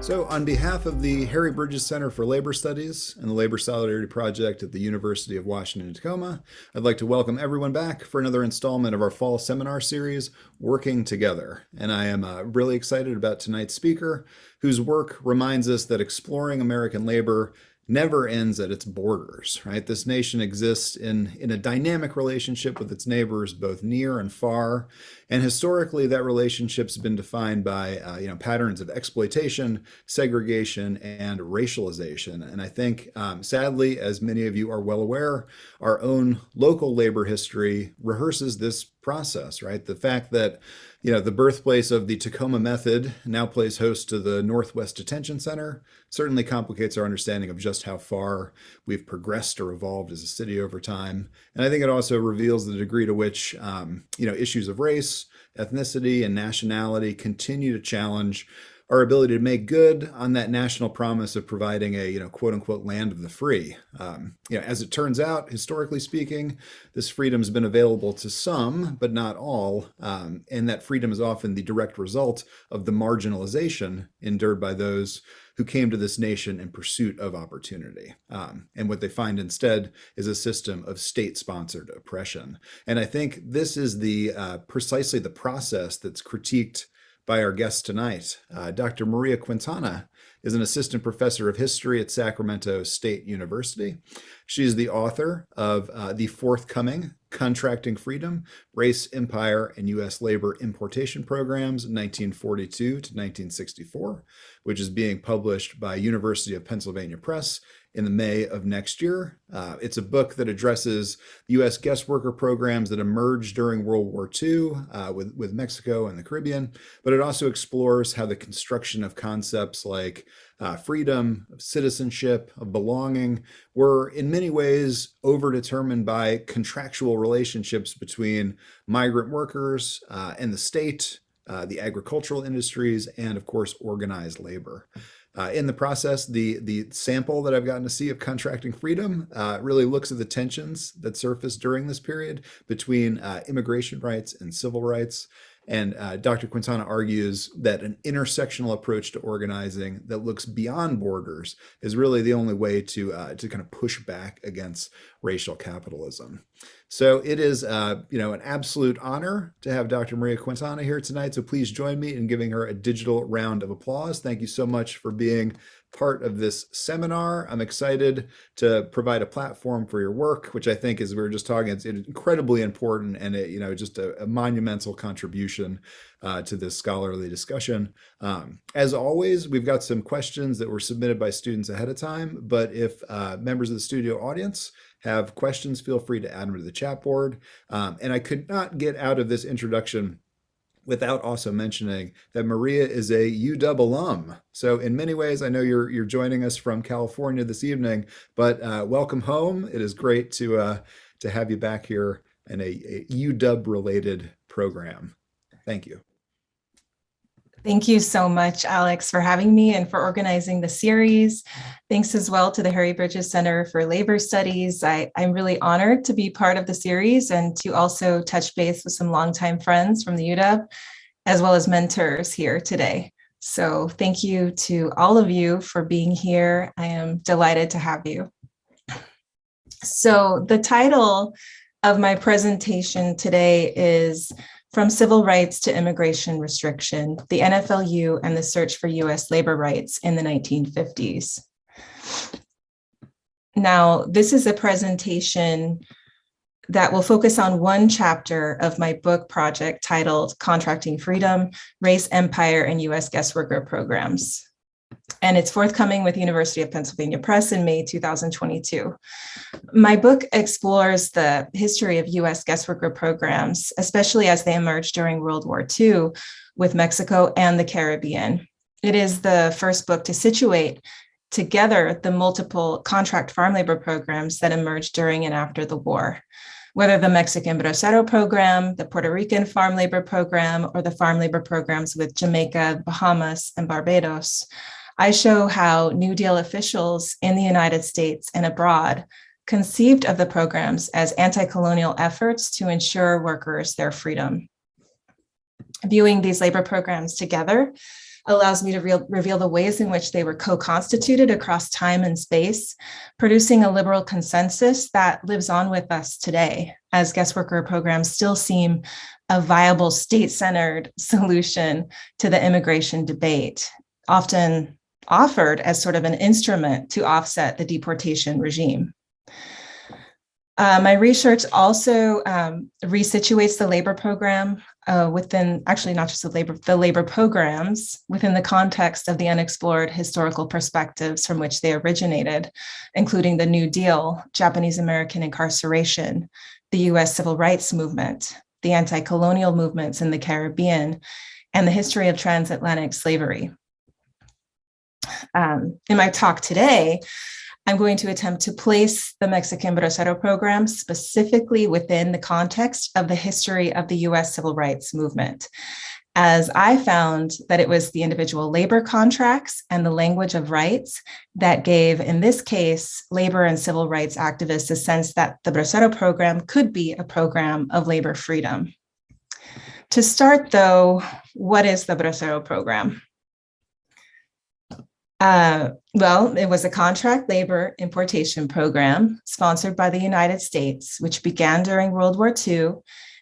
So, on behalf of the Harry Bridges Center for Labor Studies and the Labor Solidarity Project at the University of Washington, Tacoma, I'd like to welcome everyone back for another installment of our fall seminar series, Working Together. And I am really excited about tonight's speaker, whose work reminds us that exploring American labor never ends at its borders, right? This nation exists in a dynamic relationship with its neighbors, both near and far. And historically, that relationship's been defined by patterns of exploitation, segregation, and racialization. And I think, sadly, as many of you are well aware, our own local labor history rehearses this process, right? The fact that the birthplace of the Tacoma method now plays host to the Northwest Detention Center certainly complicates our understanding of just how far we've progressed or evolved as a city over time. And I think it also reveals the degree to which, issues of race, ethnicity, and nationality continue to challenge our ability to make good on that national promise of providing a, quote unquote, land of the free. As it turns out, historically speaking, this freedom has been available to some, but not all. And that freedom is often the direct result of the marginalization endured by those who came to this nation in pursuit of opportunity. And what they find instead is a system of state-sponsored oppression. And I think this is precisely the process that's critiqued by our guest tonight. Dr. Maria Quintana is an assistant professor of history at Sacramento State University. She is the author of the forthcoming Contracting Freedom, Race, Empire, and U.S. Labor Importation Programs, 1942 to 1964, which is being published by University of Pennsylvania Press in the May of next year. It's a book that addresses U.S. guest worker programs that emerged during World War II with Mexico and the Caribbean, but it also explores how the construction of concepts like freedom, of citizenship, of belonging were in many ways overdetermined by contractual relationships between migrant workers and the state, the agricultural industries, and of course, organized labor. In the process, the sample that I've gotten to see of Contracting Freedom really looks at the tensions that surfaced during this period between immigration rights and civil rights. And Dr. Quintana argues that an intersectional approach to organizing that looks beyond borders is really the only way to kind of push back against racial capitalism. So it is, an absolute honor to have Dr. Maria Quintana here tonight. So please join me in giving her a digital round of applause. Thank you so much for being part of this seminar. I'm excited to provide a platform for your work, which I think, as we were just talking, it's incredibly important and just a monumental contribution to this scholarly discussion. As always, we've got some questions that were submitted by students ahead of time, but if members of the studio audience have questions, feel free to add them to the chat board. And I could not get out of this introduction without also mentioning that Maria is a UW alum. So in many ways, I know you're joining us from California this evening, but welcome home. It is great to have you back here in a UW-related program. Thank you. Thank you so much, Alex, for having me and for organizing the series. Thanks as well to the Harry Bridges Center for Labor Studies. I'm really honored to be part of the series and to also touch base with some longtime friends from the UW, as well as mentors here today. So thank you to all of you for being here. I am delighted to have you. So the title of my presentation today is From Civil Rights to Immigration Restriction, the NFLU and the Search for U.S. Labor Rights in the 1950s. Now, this is a presentation that will focus on one chapter of my book project titled Contracting Freedom, Race, Empire, and U.S. Guest Worker Programs. And it's forthcoming with University of Pennsylvania Press in May 2022. My book explores the history of U.S. guest worker programs, especially as they emerged during World War II with Mexico and the Caribbean. It is the first book to situate together the multiple contract farm labor programs that emerged during and after the war, whether the Mexican Bracero Program, the Puerto Rican farm labor program, or the farm labor programs with Jamaica, Bahamas, and Barbados. I show how New Deal officials in the United States and abroad conceived of the programs as anti-colonial efforts to ensure workers their freedom. Viewing these labor programs together, allows me to reveal the ways in which they were co-constituted across time and space, producing a liberal consensus that lives on with us today, as guest worker programs still seem a viable state-centered solution to the immigration debate, often offered as sort of an instrument to offset the deportation regime. My research also resituates the labor program within, actually not just the labor programs, within the context of the unexplored historical perspectives from which they originated, including the New Deal, Japanese American incarceration, the US Civil Rights Movement, the anti-colonial movements in the Caribbean, and the history of transatlantic slavery. In my talk today, I'm going to attempt to place the Mexican Bracero Program specifically within the context of the history of the US Civil Rights Movement, as I found that it was the individual labor contracts and the language of rights that gave, in this case, labor and civil rights activists a sense that the Bracero Program could be a program of labor freedom. To start, though, what is the Bracero Program? Well, it was a contract labor importation program sponsored by the United States, which began during World War II,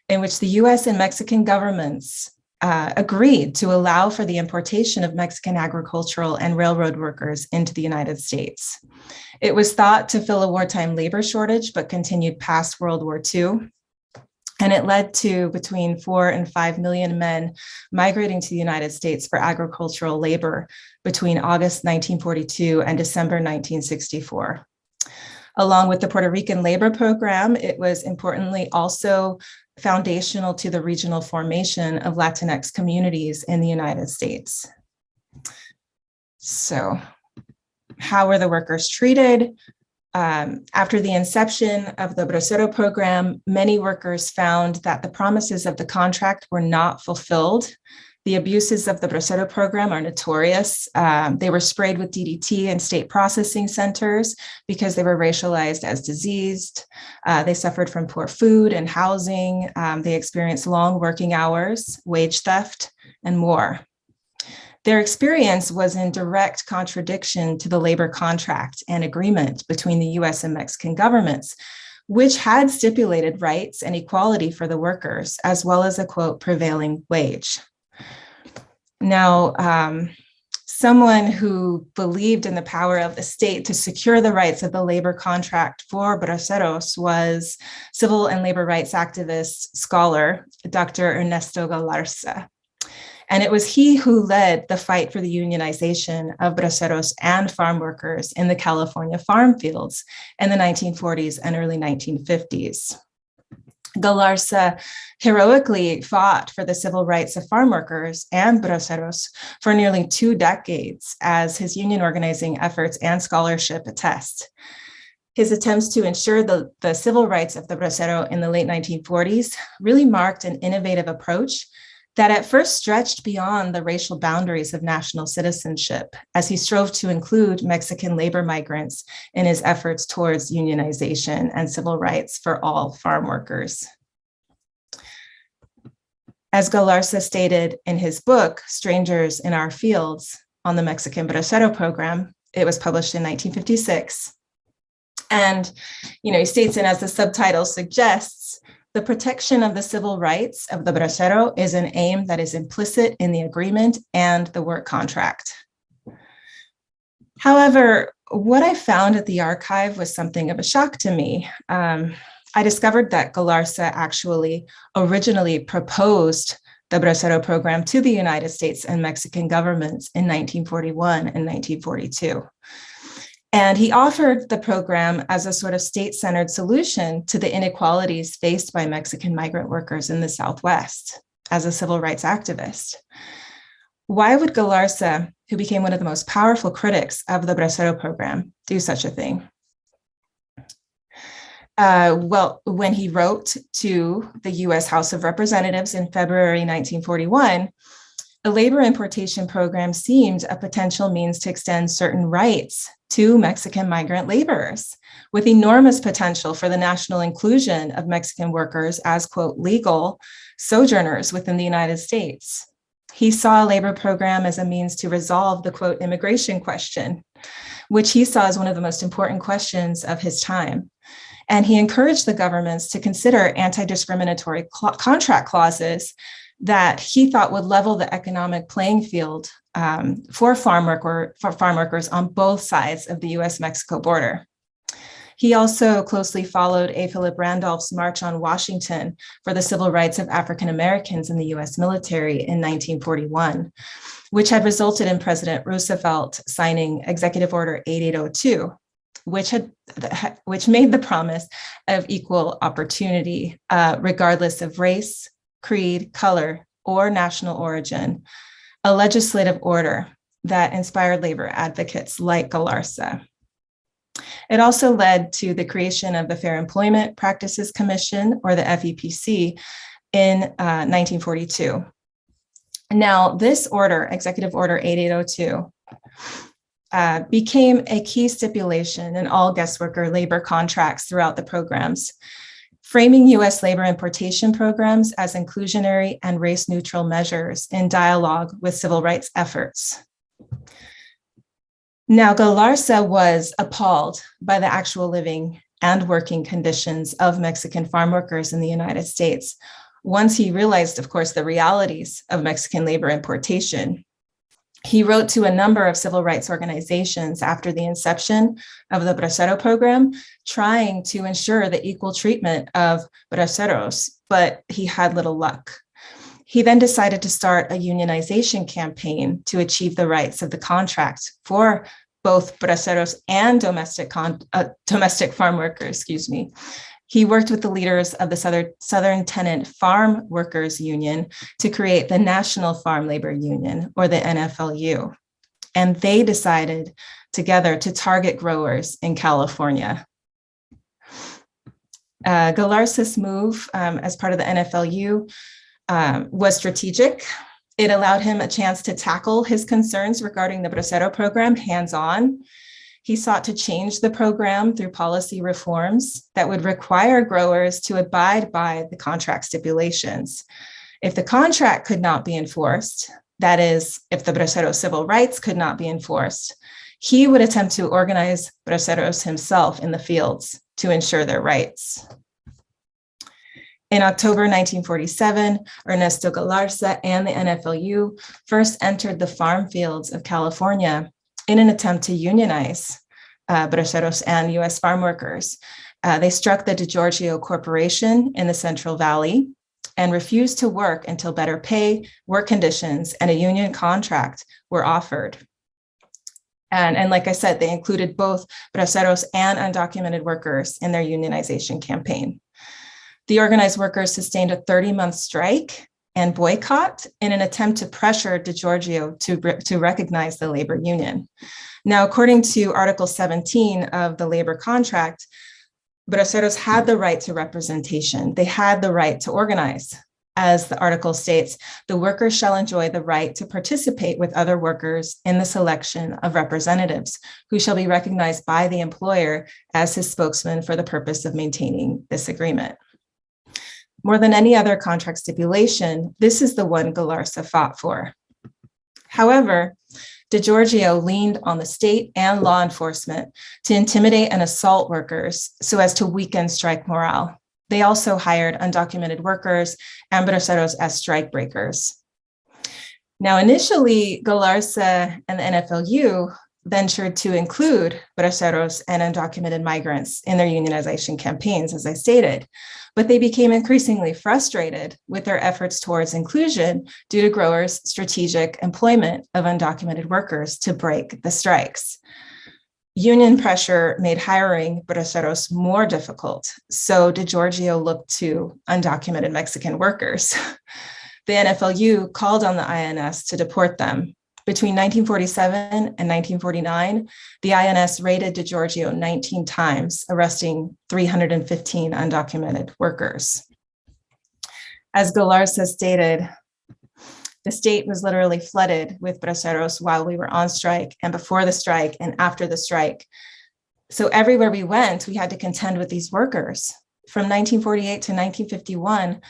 in which the US and Mexican governments agreed to allow for the importation of Mexican agricultural and railroad workers into the United States. It was thought to fill a wartime labor shortage, but continued past World War II. And it led to between 4 and 5 million men migrating to the United States for agricultural labor between August 1942 and December 1964. Along with the Puerto Rican labor program, it was importantly also foundational to the regional formation of Latinx communities in the United States. So, how were the workers treated? After the inception of the Bracero Program, many workers found that the promises of the contract were not fulfilled. The abuses of the Bracero Program are notorious. They were sprayed with DDT in state processing centers because they were racialized as diseased. They suffered from poor food and housing. They experienced long working hours, wage theft, and more. Their experience was in direct contradiction to the labor contract and agreement between the US and Mexican governments, which had stipulated rights and equality for the workers, as well as a, quote, prevailing wage. Now, someone who believed in the power of the state to secure the rights of the labor contract for braceros was civil and labor rights activist scholar, Dr. Ernesto Galarza. And it was he who led the fight for the unionization of braceros and farm workers in the California farm fields in the 1940s and early 1950s. Galarza heroically fought for the civil rights of farm workers and braceros for nearly 2 decades, as his union organizing efforts and scholarship attest. His attempts to ensure the civil rights of the bracero in the late 1940s really marked an innovative approach that at first stretched beyond the racial boundaries of national citizenship, as he strove to include Mexican labor migrants in his efforts towards unionization and civil rights for all farm workers. As Galarza stated in his book, Strangers in Our Fields, on the Mexican Bracero Program, it was published in 1956. And, he states, and as the subtitle suggests, the protection of the civil rights of the bracero is an aim that is implicit in the agreement and the work contract. However, what I found at the archive was something of a shock to me. I discovered that Galarza actually originally proposed the Bracero Program to the United States and Mexican governments in 1941 and 1942. And he offered the program as a sort of state-centered solution to the inequalities faced by Mexican migrant workers in the Southwest as a civil rights activist. Why would Galarza, who became one of the most powerful critics of the Bracero Program, do such a thing? Well, when he wrote to the US House of Representatives in February 1941, a labor importation program seemed a potential means to extend certain rights to Mexican migrant laborers, with enormous potential for the national inclusion of Mexican workers as, quote, legal sojourners within the United States. He saw a labor program as a means to resolve the, quote, immigration question, which he saw as one of the most important questions of his time. And he encouraged the governments to consider anti-discriminatory contract clauses that he thought would level the economic playing field for farm workers on both sides of the US-Mexico border. He also closely followed A. Philip Randolph's March on Washington for the civil rights of African Americans in the US military in 1941, which had resulted in President Roosevelt signing Executive Order 8802, which made the promise of equal opportunity, regardless of race, creed, color, or national origin, a legislative order that inspired labor advocates like Galarza. It also led to the creation of the Fair Employment Practices Commission, or the FEPC, in 1942. Now, this order, Executive Order 8802, became a key stipulation in all guest worker labor contracts throughout the programs, framing U.S. labor importation programs as inclusionary and race-neutral measures in dialogue with civil rights efforts. Now, Galarza was appalled by the actual living and working conditions of Mexican farm workers in the United States once he realized, of course, the realities of Mexican labor importation. He wrote to a number of civil rights organizations after the inception of the Bracero Program, trying to ensure the equal treatment of braceros, but he had little luck. He then decided to start a unionization campaign to achieve the rights of the contract for both braceros and domestic farm workers, He worked with the leaders of the Southern Tenant Farm Workers Union to create the National Farm Labor Union, or the NFLU. And they decided together to target growers in California. Galarza's move as part of the NFLU was strategic. It allowed him a chance to tackle his concerns regarding the Bracero program hands-on. He sought to change the program through policy reforms that would require growers to abide by the contract stipulations. If the contract could not be enforced, that is, if the Bracero civil rights could not be enforced, he would attempt to organize braceros himself in the fields to ensure their rights. In October 1947, Ernesto Galarza and the NFLU first entered the farm fields of California in an attempt to unionize braceros and U.S. farm workers. They struck the DeGiorgio Corporation in the Central Valley and refused to work until better pay, work conditions, and a union contract were offered. And like I said, they included both braceros and undocumented workers in their unionization campaign. The organized workers sustained a 30-month strike and boycott in an attempt to pressure DeGiorgio to recognize the labor union. Now, according to Article 17 of the labor contract, braceros had the right to representation. They had the right to organize. As the article states, the worker shall enjoy the right to participate with other workers in the selection of representatives who shall be recognized by the employer as his spokesman for the purpose of maintaining this agreement. More than any other contract stipulation, this is the one Galarza fought for. However, DeGiorgio leaned on the state and law enforcement to intimidate and assault workers so as to weaken strike morale. They also hired undocumented workers and braceros as strike breakers. Now, initially, Galarza and the NFLU ventured to include braceros and undocumented migrants in their unionization campaigns, as I stated, but they became increasingly frustrated with their efforts towards inclusion due to growers' strategic employment of undocumented workers to break the strikes. Union pressure made hiring braceros more difficult, so DeGiorgio looked to undocumented Mexican workers. The NFLU called on the INS to deport them. Between 1947 and 1949, the INS raided DeGiorgio 19 times, arresting 315 undocumented workers. As Galarza stated, the state was literally flooded with braceros while we were on strike and before the strike and after the strike. So everywhere we went, we had to contend with these workers. From 1948 to 1951,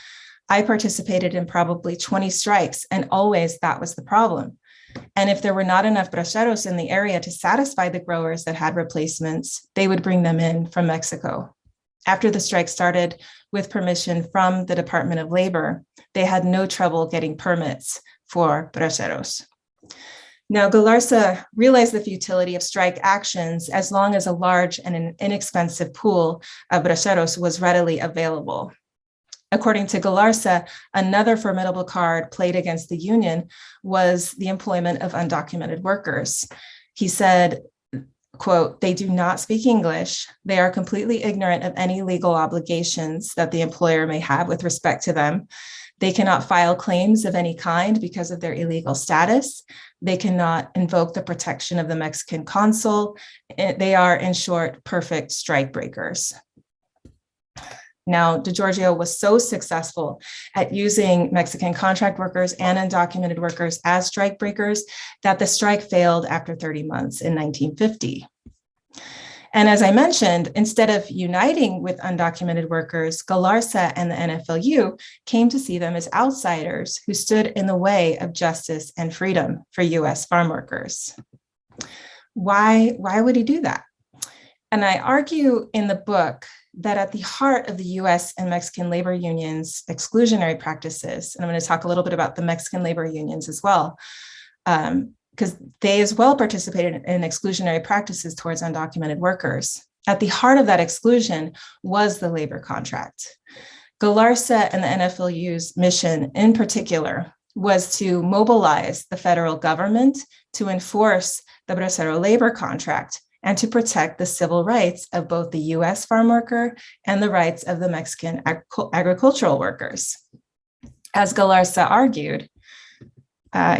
I participated in probably 20 strikes, and always that was the problem. And if there were not enough braceros in the area to satisfy the growers that had replacements, they would bring them in from Mexico. After the strike started, with permission from the Department of Labor, they had no trouble getting permits for braceros. Now, Galarza realized the futility of strike actions as long as a large and an inexpensive pool of braceros was readily available. According to Galarza, another formidable card played against the union was the employment of undocumented workers. He said, quote, "They do not speak English. They are completely ignorant of any legal obligations that the employer may have with respect to them. They cannot file claims of any kind because of their illegal status. They cannot invoke the protection of the Mexican consul. They are, in short, perfect strike breakers." Now, DeGiorgio was so successful at using Mexican contract workers and undocumented workers as strike breakers that the strike failed after 30 months in 1950. And as I mentioned, instead of uniting with undocumented workers, Galarza and the NFLU came to see them as outsiders who stood in the way of justice and freedom for US farm workers. Why would he do that? And I argue in the book that at the heart of the US and Mexican labor unions' exclusionary practices, and I'm going to talk a little bit about the Mexican labor unions as well, because they as well participated in exclusionary practices towards undocumented workers. At the heart of that exclusion was the labor contract. Galarza and the NFLU's mission in particular was to mobilize the federal government to enforce the Bracero labor contract and to protect the civil rights of both the US farm worker and the rights of the Mexican agricultural workers. As Galarza argued,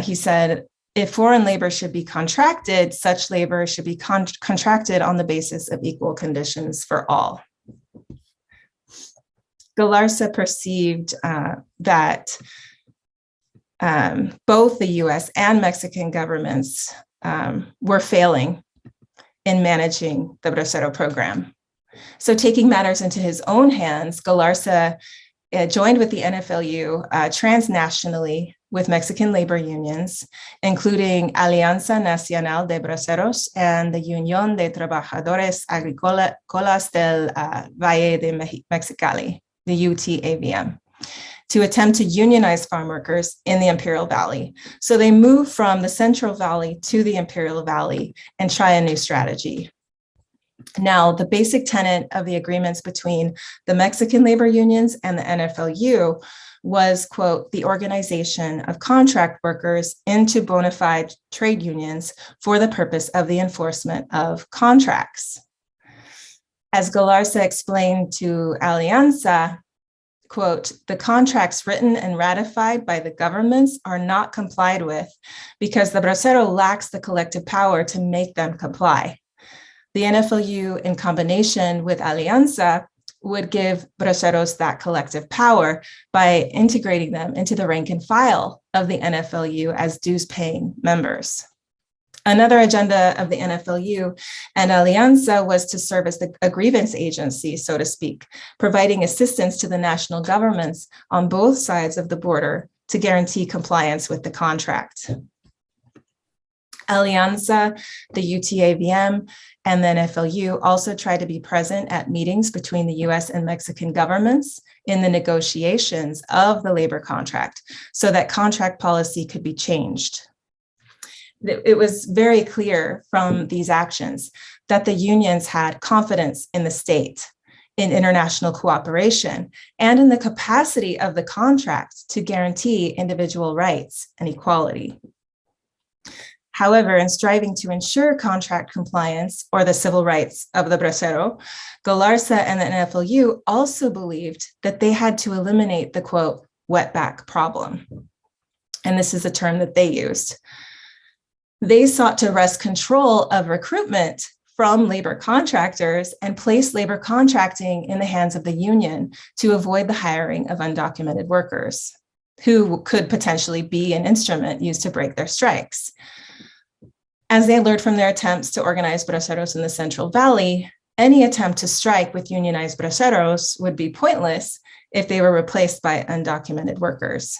he said, if foreign labor should be contracted, such labor should be contracted on the basis of equal conditions for all. Galarza perceived that both the US and Mexican governments were failing in managing the Bracero program. So taking matters into his own hands, Galarza joined with the NFLU transnationally with Mexican labor unions, including Alianza Nacional de Braceros and the Unión de Trabajadores Agrícolas del Valle de Mexicali, the UTAVM, to attempt to unionize farm workers in the Imperial Valley. So they moved from the Central Valley to the Imperial Valley and try a new strategy. Now, the basic tenet of the agreements between the Mexican labor unions and the NFLU was, quote, the organization of contract workers into bona fide trade unions for the purpose of the enforcement of contracts. As Galarza explained to Alianza, quote, the contracts written and ratified by the governments are not complied with because the Bracero lacks the collective power to make them comply. The NFLU, in combination with Alianza, would give Braceros that collective power by integrating them into the rank and file of the NFLU as dues-paying members. Another agenda of the NFLU and Alianza was to serve as a grievance agency, so to speak, providing assistance to the national governments on both sides of the border to guarantee compliance with the contract. Alianza, the UTAVM, and the NFLU also tried to be present at meetings between the US and Mexican governments in the negotiations of the labor contract so that contract policy could be changed. It was very clear from these actions that the unions had confidence in the state, in international cooperation, and in the capacity of the contract to guarantee individual rights and equality. However, in striving to ensure contract compliance or the civil rights of the Bracero, Galarza and the NFLU also believed that they had to eliminate the, quote, wetback problem. And this is a term that they used. They sought to wrest control of recruitment from labor contractors and place labor contracting in the hands of the union to avoid the hiring of undocumented workers who could potentially be an instrument used to break their strikes. As they learned from their attempts to organize braceros in the Central Valley, any attempt to strike with unionized braceros would be pointless if they were replaced by undocumented workers.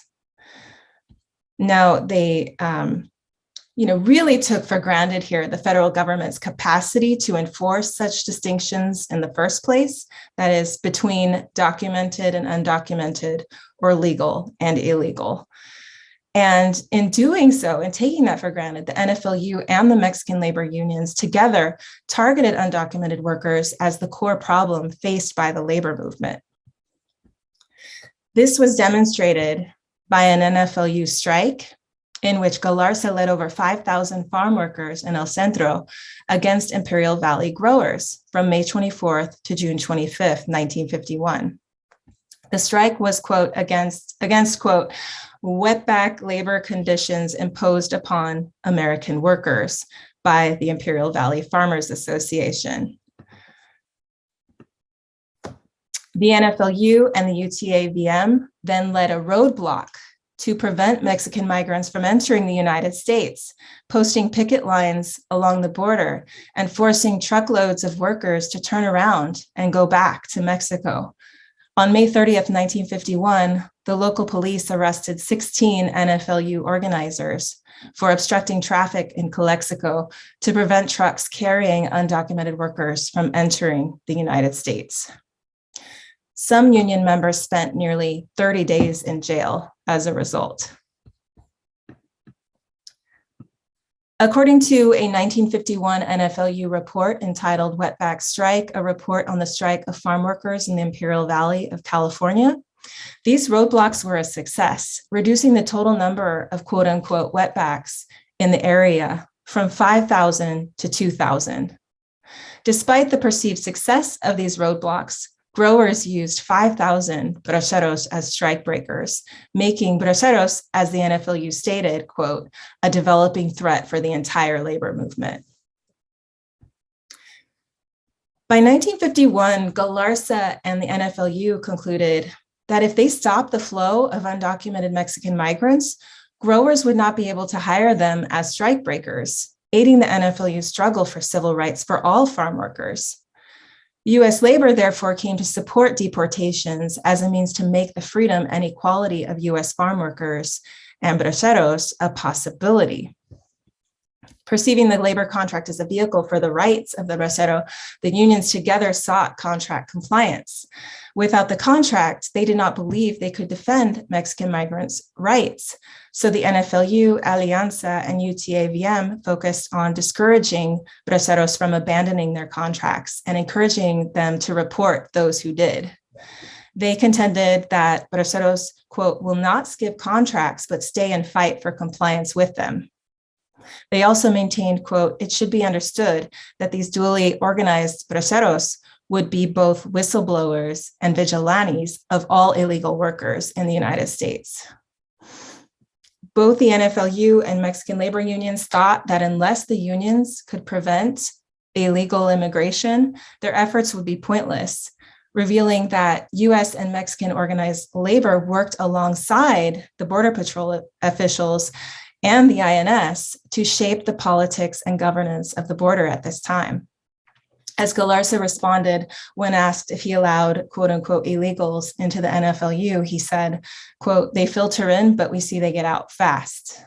Now, they really took for granted here the federal government's capacity to enforce such distinctions in the first place, that is, between documented and undocumented, or legal and illegal. And in doing so, and taking that for granted, the NFLU and the Mexican labor unions together targeted undocumented workers as the core problem faced by the labor movement. This was demonstrated by an NFLU strike in which Galarza led over 5,000 farm workers in El Centro against Imperial Valley growers from May 24th to June 25th, 1951. The strike was, quote, against quote, wetback labor conditions imposed upon American workers by the Imperial Valley Farmers Association. The NFLU and the UTA-VM then led a roadblock to prevent Mexican migrants from entering the United States, posting picket lines along the border and forcing truckloads of workers to turn around and go back to Mexico. On May 30th, 1951, the local police arrested 16 NFLU organizers for obstructing traffic in Calexico to prevent trucks carrying undocumented workers from entering the United States. Some union members spent nearly 30 days in jail as a result. According to a 1951 NFLU report entitled Wetback Strike, a report on the strike of farm workers in the Imperial Valley of California, these roadblocks were a success, reducing the total number of quote unquote wetbacks in the area from 5,000 to 2,000. Despite the perceived success of these roadblocks, growers used 5,000 braceros as strike breakers, making braceros, as the NFLU stated, quote, a developing threat for the entire labor movement. By 1951, Galarza and the NFLU concluded that if they stopped the flow of undocumented Mexican migrants, growers would not be able to hire them as strike breakers, aiding the NFLU's struggle for civil rights for all farm workers. U.S. labor, therefore, came to support deportations as a means to make the freedom and equality of U.S. farm workers and braceros a possibility. Perceiving the labor contract as a vehicle for the rights of the bracero, the unions together sought contract compliance. Without the contract, they did not believe they could defend Mexican migrants' rights. So the NFLU, Alianza, and UTA-VM focused on discouraging braceros from abandoning their contracts and encouraging them to report those who did. They contended that braceros, quote, will not skip contracts, but stay and fight for compliance with them. They also maintained, quote, it should be understood that these dually organized braceros would be both whistleblowers and vigilantes of all illegal workers in the United States. Both the NFLU and Mexican labor unions thought that unless the unions could prevent illegal immigration, their efforts would be pointless, revealing that US and Mexican organized labor worked alongside the Border Patrol officials and the INS to shape the politics and governance of the border at this time. As Galarza responded when asked if he allowed quote unquote illegals into the NFLU, he said, quote, they filter in, but we see they get out fast.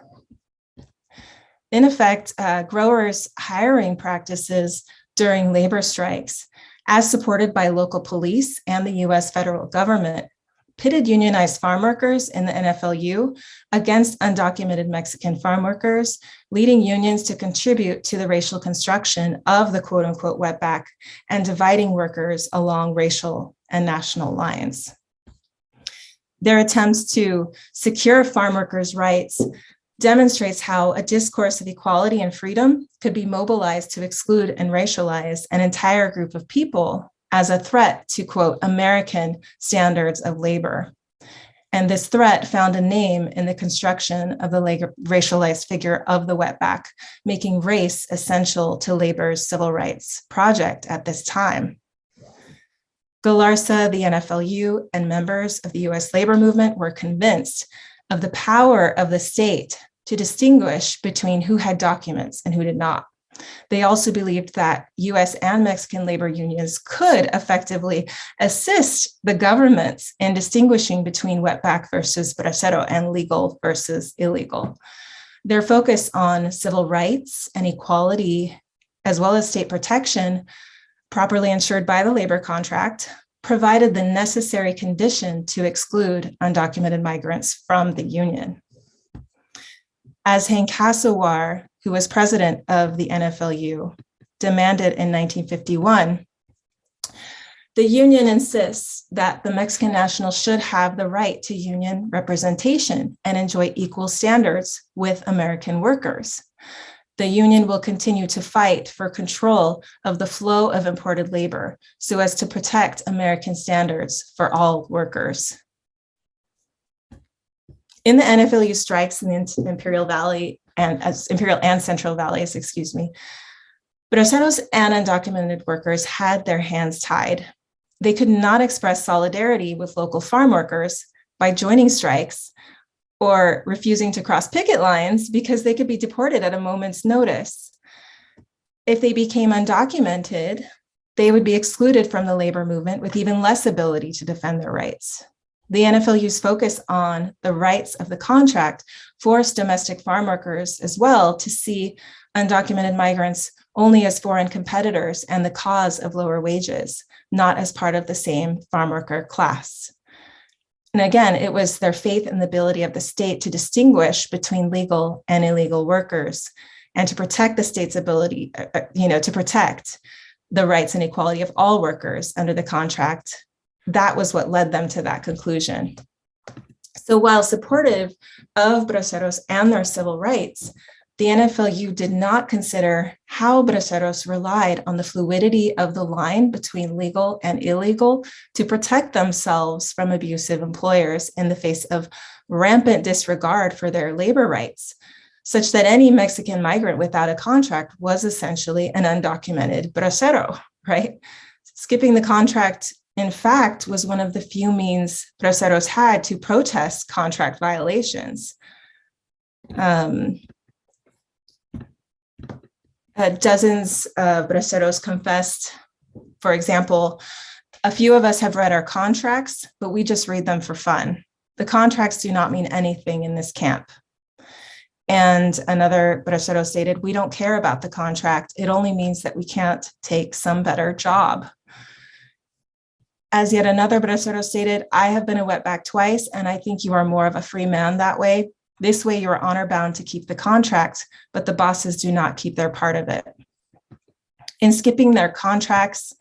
In effect, growers' hiring practices during labor strikes, as supported by local police and the US federal government, pitted unionized farm workers in the NFLU against undocumented Mexican farm workers, leading unions to contribute to the racial construction of the quote unquote wetback and dividing workers along racial and national lines. Their attempts to secure farm workers' rights demonstrates how a discourse of equality and freedom could be mobilized to exclude and racialize an entire group of people as a threat to, quote, American standards of labor. And this threat found a name in the construction of the racialized figure of the wetback, making race essential to labor's civil rights project at this time. Galarza, the NFLU, and members of the US labor movement were convinced of the power of the state to distinguish between who had documents and who did not. They also believed that US and Mexican labor unions could effectively assist the governments in distinguishing between wetback versus bracero and legal versus illegal. Their focus on civil rights and equality, as well as state protection, properly ensured by the labor contract, provided the necessary condition to exclude undocumented migrants from the union. As Hank Hassawar, who was president of the NFLU, demanded in 1951, the union insists that the Mexican nationals should have the right to union representation and enjoy equal standards with American workers. The union will continue to fight for control of the flow of imported labor so as to protect American standards for all workers. In the NFLU strikes in the Imperial and Central Valleys, braceros and undocumented workers had their hands tied. They could not express solidarity with local farm workers by joining strikes or refusing to cross picket lines because they could be deported at a moment's notice. If they became undocumented, they would be excluded from the labor movement with even less ability to defend their rights. The NFLU's focus on the rights of the contract forced domestic farm workers as well to see undocumented migrants only as foreign competitors and the cause of lower wages, not as part of the same farm worker class. And again, it was their faith in the ability of the state to distinguish between legal and illegal workers and to protect the state's ability, to protect the rights and equality of all workers under the contract. That was what led them to that conclusion. So while supportive of braceros and their civil rights, the NFLU did not consider how braceros relied on the fluidity of the line between legal and illegal to protect themselves from abusive employers in the face of rampant disregard for their labor rights, such that any Mexican migrant without a contract was essentially an undocumented bracero, right? Skipping the contract, in fact, was one of the few means braceros had to protest contract violations. Dozens of braceros confessed, for example, a few of us have read our contracts, but we just read them for fun. The contracts do not mean anything in this camp. And another bracero stated, we don't care about the contract. It only means that we can't take some better job. As yet another bracero stated, I have been a wetback twice, and I think you are more of a free man that way. This way, you are honor bound to keep the contract, but the bosses do not keep their part of it. In skipping their contracts,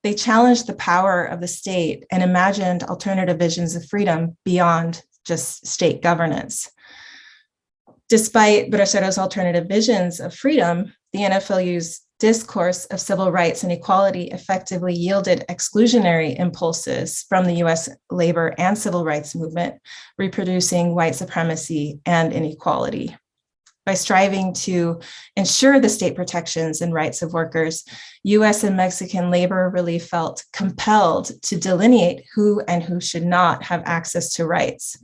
they challenged the power of the state and imagined alternative visions of freedom beyond just state governance. Despite braceros' alternative visions of freedom, the NFLU's discourse of civil rights and equality effectively yielded exclusionary impulses from the US labor and civil rights movement, reproducing white supremacy and inequality. By striving to ensure the state protections and rights of workers, US and Mexican labor really felt compelled to delineate who and who should not have access to rights,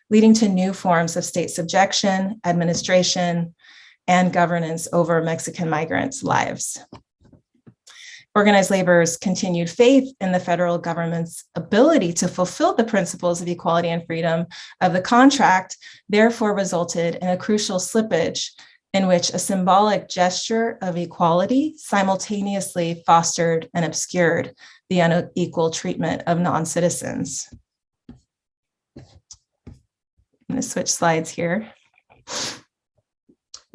leading to new forms of state subjection, administration, and governance over Mexican migrants' lives. Organized labor's continued faith in the federal government's ability to fulfill the principles of equality and freedom of the contract therefore resulted in a crucial slippage in which a symbolic gesture of equality simultaneously fostered and obscured the unequal treatment of non-citizens. I'm going to switch slides here.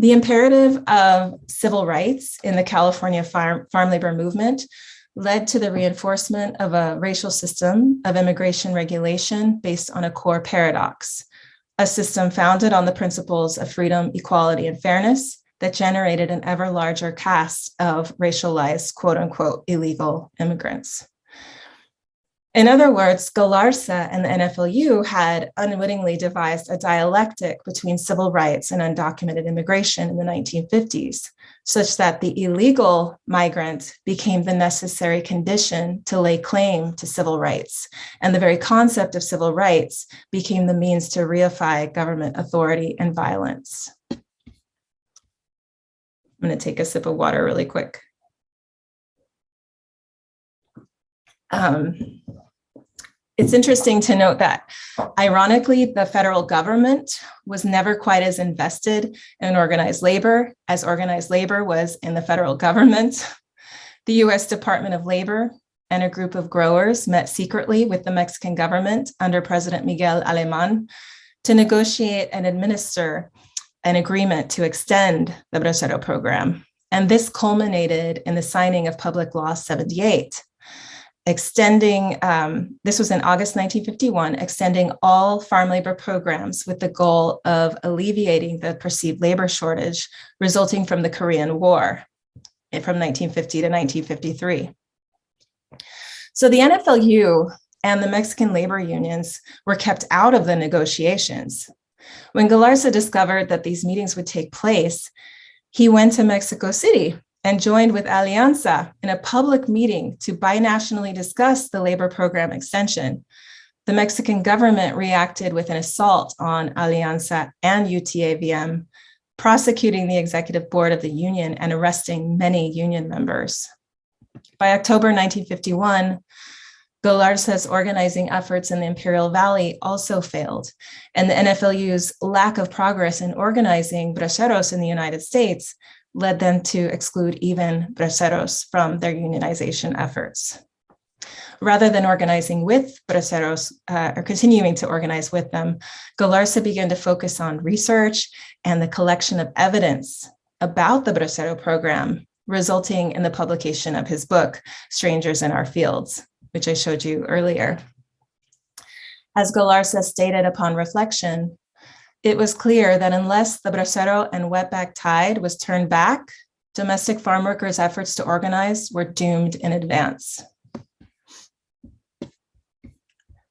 The imperative of civil rights in the California farm labor movement led to the reinforcement of a racial system of immigration regulation based on a core paradox, a system founded on the principles of freedom, equality, and fairness that generated an ever larger cast of racialized, quote unquote, illegal immigrants. In other words, Galarza and the NFLU had unwittingly devised a dialectic between civil rights and undocumented immigration in the 1950s, such that the illegal migrant became the necessary condition to lay claim to civil rights, and the very concept of civil rights became the means to reify government authority and violence. I'm I'm going to take a sip of water really quick. It's interesting to note that, ironically, the federal government was never quite as invested in organized labor as organized labor was in the federal government. The US Department of Labor and a group of growers met secretly with the Mexican government under President Miguel Alemán to negotiate and administer an agreement to extend the Bracero Program. And this culminated in the signing of Public Law 78, extending, this was in August 1951, extending all farm labor programs with the goal of alleviating the perceived labor shortage resulting from the Korean War from 1950 to 1953. So the NFLU and the Mexican labor unions were kept out of the negotiations. When Galarza discovered that these meetings would take place, he went to Mexico City and joined with Alianza in a public meeting to binationally discuss the labor program extension. The Mexican government reacted with an assault on Alianza and UTAVM, prosecuting the executive board of the union and arresting many union members. By October 1951, Galarza's organizing efforts in the Imperial Valley also failed, and the NFLU's lack of progress in organizing braceros in the United States led them to exclude even braceros from their unionization efforts. Rather than organizing with braceros or continuing to organize with them, Galarza began to focus on research and the collection of evidence about the Bracero Program, resulting in the publication of his book, Strangers in Our Fields, which I showed you earlier. As Galarza stated upon reflection, it was clear that unless the Bracero and wetback tide was turned back, domestic farm workers' efforts to organize were doomed in advance.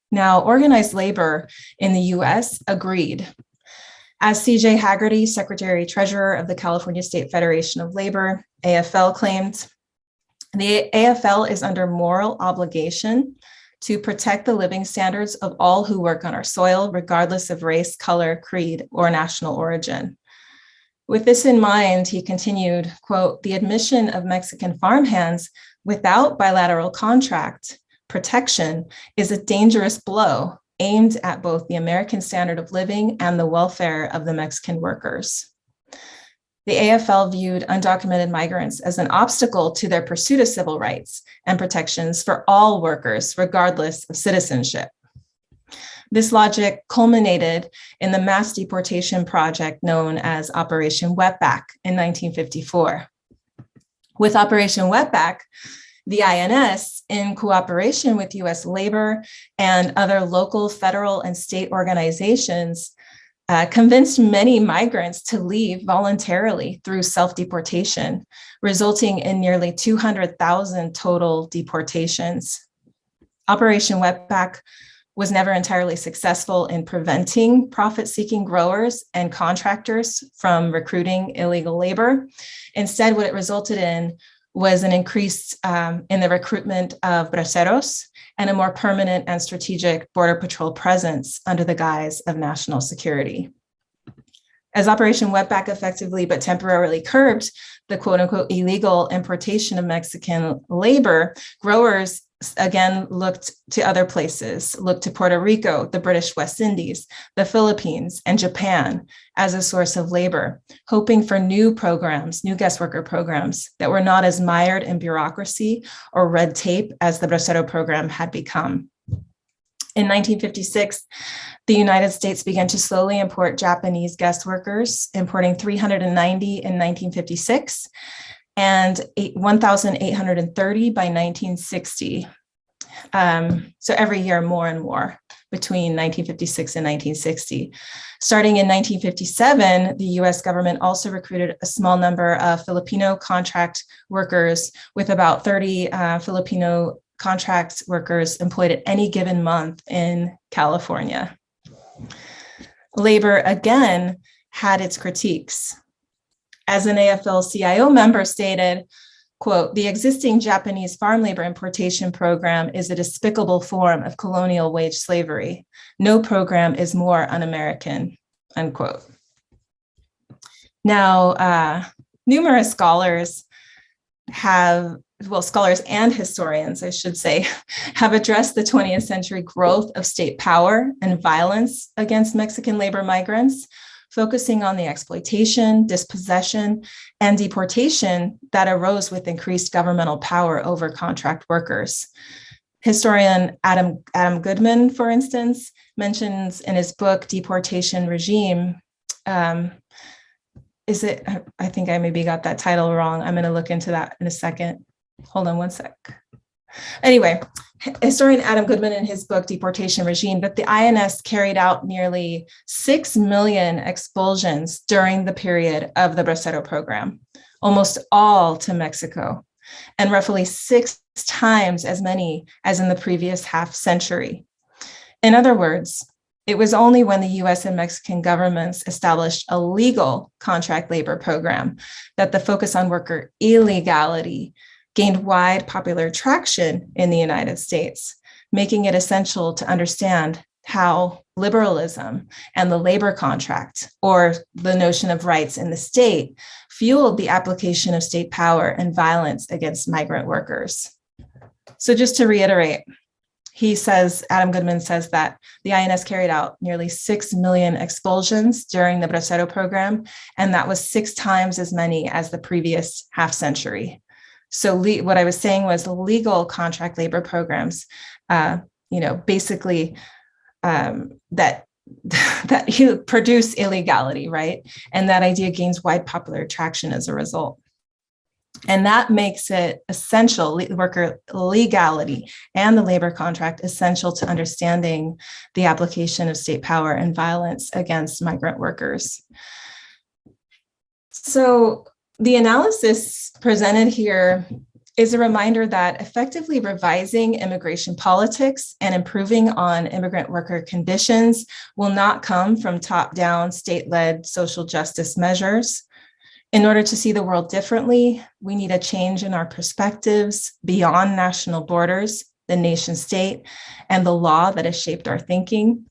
Now, organized labor in the US agreed. As C.J. Haggerty, Secretary Treasurer of the California State Federation of Labor, AFL, claimed, the AFL is under moral obligation to protect the living standards of all who work on our soil, regardless of race, color, creed, or national origin. With this in mind, he continued, quote, the admission of Mexican farmhands without bilateral contract protection is a dangerous blow aimed at both the American standard of living and the welfare of the Mexican workers. The AFL viewed undocumented migrants as an obstacle to their pursuit of civil rights and protections for all workers, regardless of citizenship. This logic culminated in the mass deportation project known as Operation Wetback in 1954. With Operation Wetback, the INS, in cooperation with US labor and other local, federal, and state organizations, convinced many migrants to leave voluntarily through self-deportation, resulting in nearly 200,000 total deportations. Operation Wetback was never entirely successful in preventing profit-seeking growers and contractors from recruiting illegal labor. Instead, what it resulted in was an increase in the recruitment of braceros and a more permanent and strategic Border Patrol presence under the guise of national security. As Operation Wetback effectively but temporarily curbed the quote unquote illegal importation of Mexican labor, growers again looked to other places, looked to Puerto Rico, the British West Indies, the Philippines, and Japan as a source of labor, hoping for new programs, new guest worker programs that were not as mired in bureaucracy or red tape as the Bracero program had become. In 1956, the United States began to slowly import Japanese guest workers, importing 390 in 1956 and 1,830 by 1960. So every year, more and more between 1956 and 1960. Starting in 1957, the US government also recruited a small number of Filipino contract workers, with about 30 Filipino contract workers employed at any given month in California. Labor, again, had its critiques. As an AFL-CIO member stated, quote, the existing Japanese farm labor importation program is a despicable form of colonial wage slavery. No program is more un-American, unquote. Now, numerous scholars scholars and historians, I should say, have addressed the 20th century growth of state power and violence against Mexican labor migrants, focusing on the exploitation, dispossession, and deportation that arose with increased governmental power over contract workers. Historian Adam Goodman, for instance, mentions in his book, Deportation Regime, I think I maybe got that title wrong. I'm going to look into that in a second. Hold on one sec. Anyway, historian Adam Goodman in his book, Deportation Regime, that the INS carried out nearly 6 million expulsions during the period of the Bracero Program, almost all to Mexico, and roughly 6 times as many as in the previous half century. In other words, it was only when the US and Mexican governments established a legal contract labor program that the focus on worker illegality gained wide popular traction in the United States, making it essential to understand how liberalism and the labor contract, or the notion of rights in the state, fueled the application of state power and violence against migrant workers. So just to reiterate, Adam Goodman says that the INS carried out nearly 6 million expulsions during the Bracero Program, and that was 6 times as many as the previous half century. So what I was saying was legal contract labor programs, basically that produce illegality, right? And that idea gains wide popular traction as a result. And that makes it essential, worker legality and the labor contract, essential to understanding the application of state power and violence against migrant workers. So the analysis presented here is a reminder that effectively revising immigration politics and improving on immigrant worker conditions will not come from top-down state-led social justice measures. In order to see the world differently, we need a change in our perspectives beyond national borders, the nation state, and the law that has shaped our thinking.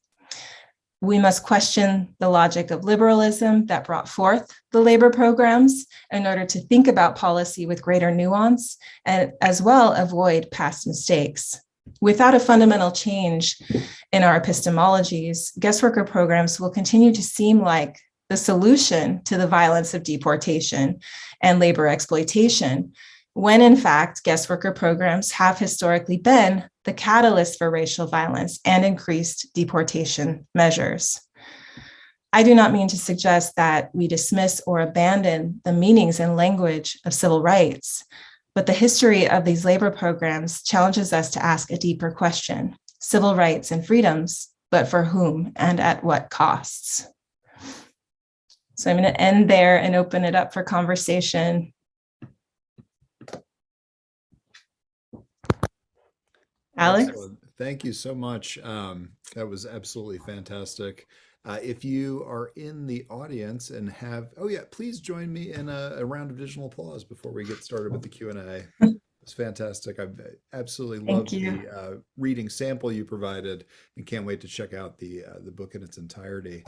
We must question the logic of liberalism that brought forth the labor programs in order to think about policy with greater nuance and as well avoid past mistakes. Without a fundamental change in our epistemologies, guest worker programs will continue to seem like the solution to the violence of deportation and labor exploitation, when in fact, guest worker programs have historically been the catalyst for racial violence and increased deportation measures. I do not mean to suggest that we dismiss or abandon the meanings and language of civil rights, but the history of these labor programs challenges us to ask a deeper question: civil rights and freedoms, but for whom and at what costs? So I'm going to end there and open it up for conversation. Alex? Excellent. Thank you so much. That was absolutely fantastic. If you are in the audience and please join me in a round of digital applause before we get started with the Q&A. It's fantastic. I've absolutely loved the reading sample you provided and can't wait to check out the book in its entirety.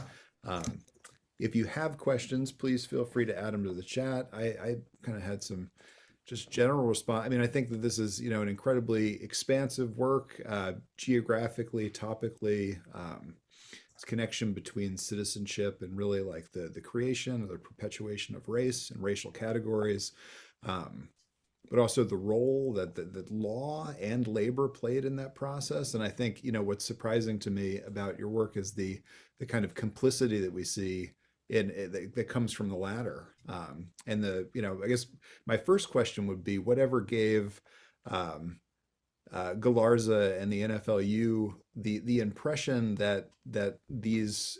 If you have questions, please feel free to add them to the chat. I kind of had some just general response. I mean, I think that this is, an incredibly expansive work, geographically, topically, this connection between citizenship and really like the creation or the perpetuation of race and racial categories, but also the role that law and labor played in that process. And I think, what's surprising to me about your work is the kind of complicity that we see that comes from the latter. And I guess my first question would be, whatever gave Galarza and the NFLU the impression that these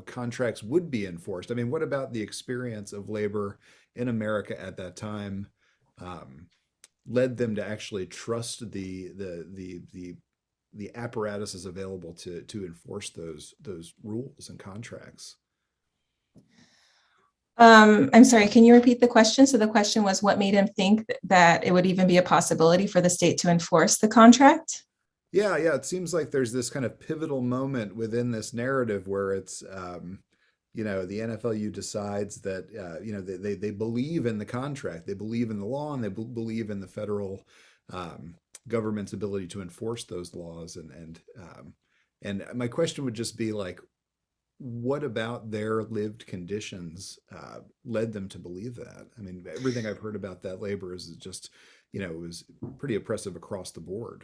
contracts would be enforced? I mean, what about the experience of labor in America at that time led them to actually trust the apparatuses available to enforce those rules and contracts? I'm sorry, can you repeat the question? So the question was, what made him think that it would even be a possibility for the state to enforce the contract? Yeah. It seems like there's this kind of pivotal moment within this narrative where it's, the NFLU decides that they believe in the contract, they believe in the law, and they believe in the federal government's ability to enforce those laws. And my question would just be like, what about their lived conditions led them to believe that? I mean, everything I've heard about that labor is just, it was pretty oppressive across the board.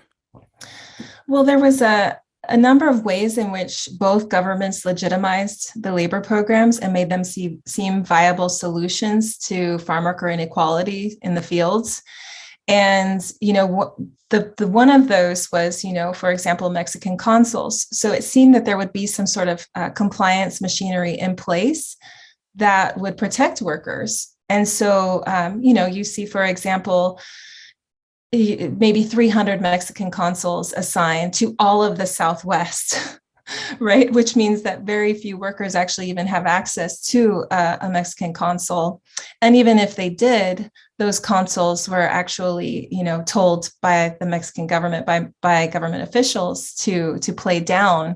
Well, there was a number of ways in which both governments legitimized the labor programs and made them seem viable solutions to farm worker inequality in the fields. And, the one of those was, for example, Mexican consuls. So it seemed that there would be some sort of compliance machinery in place that would protect workers. And so, you see, for example, maybe 300 Mexican consuls assigned to all of the Southwest, right? Which means that very few workers actually even have access to a Mexican consul. And even if they did, those consuls were actually, told by the Mexican government, by government officials to play down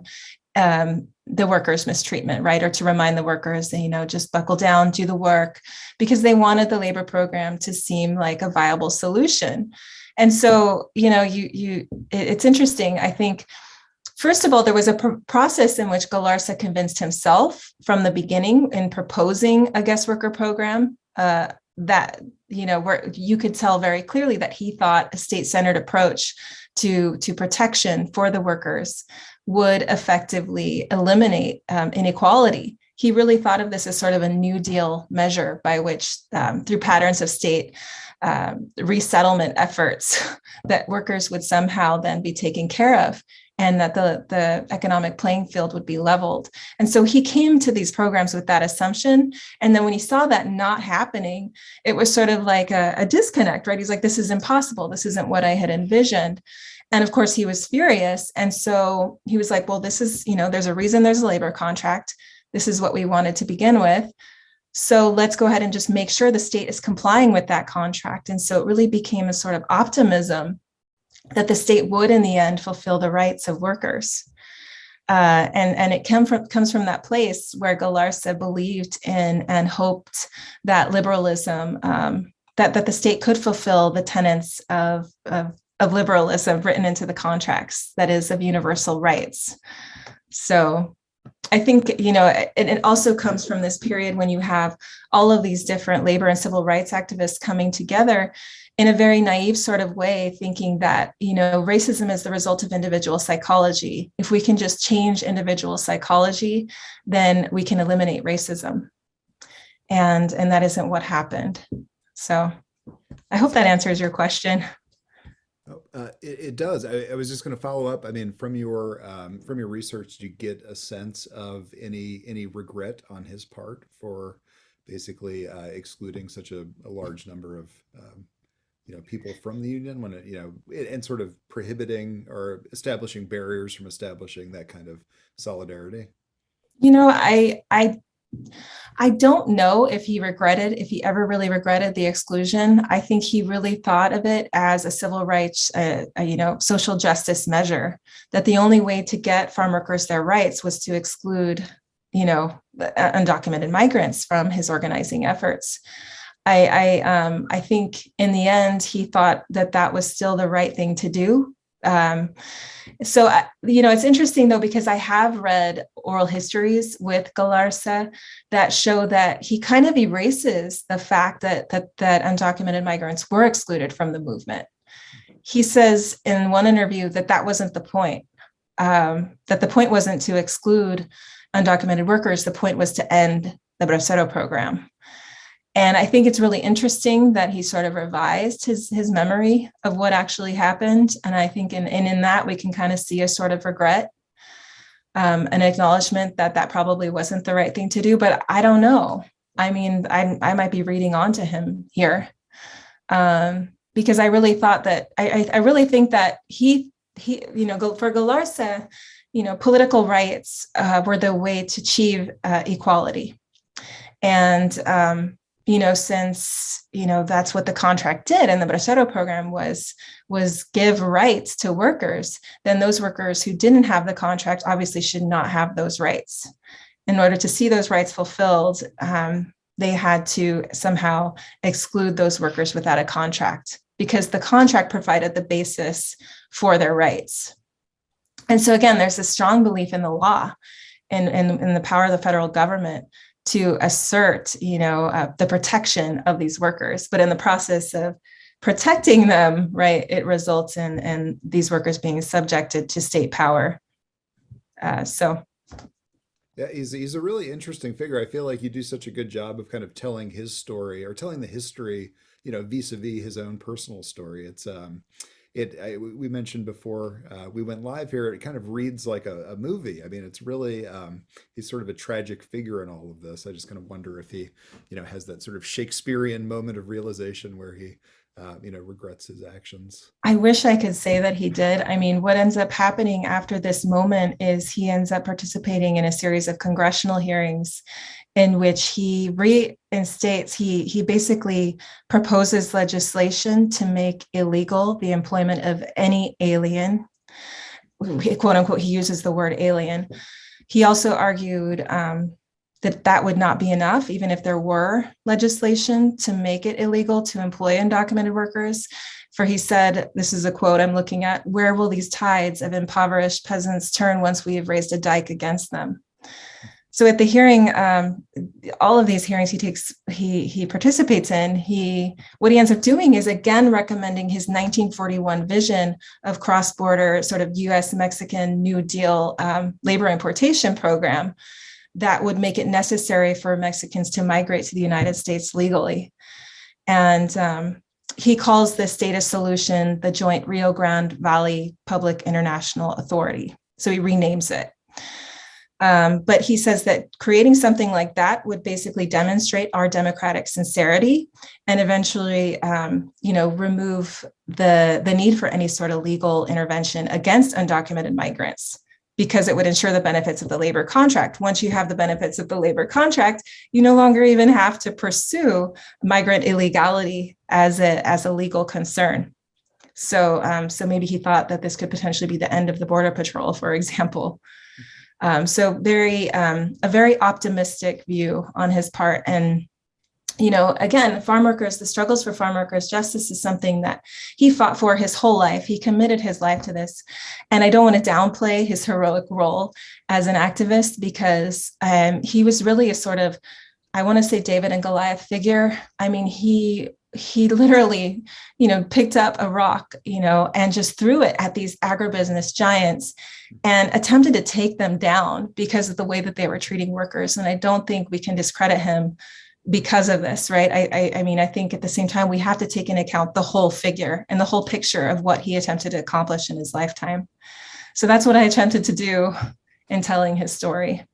the workers' mistreatment, right? Or to remind the workers, just buckle down, do the work, because they wanted the labor program to seem like a viable solution. And so, it's interesting. I think, first of all, there was a process in which Galarza convinced himself from the beginning in proposing a guest worker program that, where you could tell very clearly that he thought a state-centered approach to protection for the workers would effectively eliminate inequality. He really thought of this as sort of a New Deal measure by which, through patterns of state resettlement efforts, that workers would somehow then be taken care of, and that the economic playing field would be leveled. And so he came to these programs with that assumption. And then when he saw that not happening, it was sort of like a disconnect, right? He's like, this is impossible. This isn't what I had envisioned. And of course, he was furious. And so he was like, well, this is, there's a reason there's a labor contract. This is what we wanted to begin with. So let's go ahead and just make sure the state is complying with that contract. And so it really became a sort of optimism that the state would, in the end, fulfill the rights of workers. And it comes from that place where Galarza believed in and hoped that liberalism, that the state could fulfill the tenets of liberalism written into the contracts, that is, of universal rights. So I think, it also comes from this period when you have all of these different labor and civil rights activists coming together in a very naive sort of way, thinking that, racism is the result of individual psychology. If we can just change individual psychology, then we can eliminate racism. And that isn't what happened. So I hope that answers your question. It does. I was just going to follow up. I mean, from your research, do you get a sense of any regret on his part for basically excluding such a large number of people from the union, when and sort of prohibiting or establishing barriers from establishing that kind of solidarity? I don't know if he ever really regretted the exclusion. I think he really thought of it as a civil rights, social justice measure, that the only way to get farm workers their rights was to exclude, undocumented migrants from his organizing efforts. I think in the end, he thought that was still the right thing to do. So it's interesting, though, because I have read oral histories with Galarza that show that he kind of erases the fact that undocumented migrants were excluded from the movement. He says in one interview that wasn't the point, that the point wasn't to exclude undocumented workers. The point was to end the Bracero Program. And I think it's really interesting that he sort of revised his memory of what actually happened. And I think in that we can kind of see a sort of regret, an acknowledgement that probably wasn't the right thing to do. But I don't know. I mean, I might be reading on to him here, because I really thought that I really think that he for Galarza, political rights were the way to achieve equality. And since, that's what the contract did, and the Bracero Program was give rights to workers, then those workers who didn't have the contract obviously should not have those rights. in order to see those rights fulfilled, they had to somehow exclude those workers without a contract, because the contract provided the basis for their rights. And so again, there's a strong belief in the law and in the power of the federal government to assert, the protection of these workers. But in the process of protecting them, right, it results in these workers being subjected to state power. Yeah, he's a really interesting figure. I feel like you do such a good job of kind of telling his story or telling the history, vis-a-vis his own personal story. We mentioned before we went live here, it kind of reads like a movie. I mean, it's really, he's sort of a tragic figure in all of this. I just kind of wonder if he, has that sort of Shakespearean moment of realization where he, regrets his actions. I wish I could say that he did. I mean, what ends up happening after this moment is he ends up participating in a series of congressional hearings in which he reinstates, he basically proposes legislation to make illegal the employment of any alien, quote unquote, he uses the word alien. He also argued that would not be enough, even if there were legislation to make it illegal to employ undocumented workers. For he said, this is a quote I'm looking at, "Where will these tides of impoverished peasants turn once we have raised a dike against them?" So at the hearing, all of these hearings he participates in, what he ends up doing is again recommending his 1941 vision of cross-border sort of US-Mexican New Deal labor importation program that would make it necessary for Mexicans to migrate to the United States legally. And he calls this data solution the Joint Rio Grande Valley Public International Authority. So he renames it. But he says that creating something like that would basically demonstrate our democratic sincerity and eventually, remove the need for any sort of legal intervention against undocumented migrants, because it would ensure the benefits of the labor contract. Once you have the benefits of the labor contract, you no longer even have to pursue migrant illegality as a legal concern. So maybe he thought that this could potentially be the end of the Border Patrol, for example. So a very optimistic view on his part. And, again, farm workers, the struggles for farm workers justice is something that he fought for his whole life. He committed his life to this. And I don't want to downplay his heroic role as an activist, because he was really a sort of, I want to say, David and Goliath figure. I mean, he literally, picked up a rock, and just threw it at these agribusiness giants and attempted to take them down because of the way that they were treating workers. And I don't think we can discredit him because of this, right? I mean, I think at the same time, we have to take into account the whole figure and the whole picture of what he attempted to accomplish in his lifetime. So that's what I attempted to do in telling his story.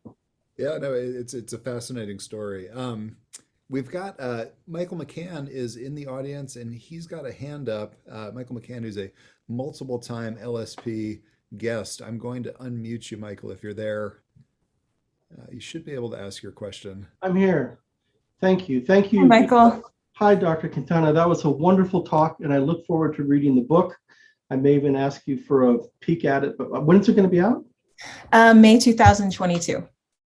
Yeah, no, it's a fascinating story. We've got Michael McCann is in the audience, and he's got a hand up. Michael McCann, who's a multiple time LSP guest. I'm going to unmute you, Michael, if you're there. You should be able to ask your question. I'm here. Thank you. Thank you. Hi, Michael. Hi, Dr. Quintana. That was a wonderful talk, and I look forward to reading the book. I may even ask you for a peek at it, but when's it going to be out? May 2022.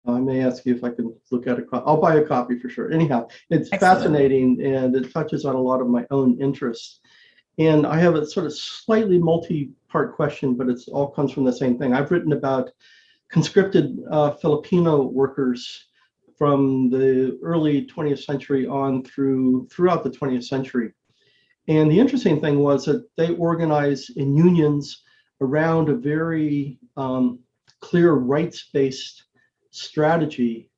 I may ask you if I can look at a copy. I'll buy a copy for sure. Anyhow, it's Excellent. Fascinating, and it touches on a lot of my own interests. And I have a sort of slightly multi-part question, but it's all comes from the same thing. I've written about conscripted Filipino workers from the early 20th century on throughout the 20th century. And the interesting thing was that they organized in unions around a very clear rights-based strategy,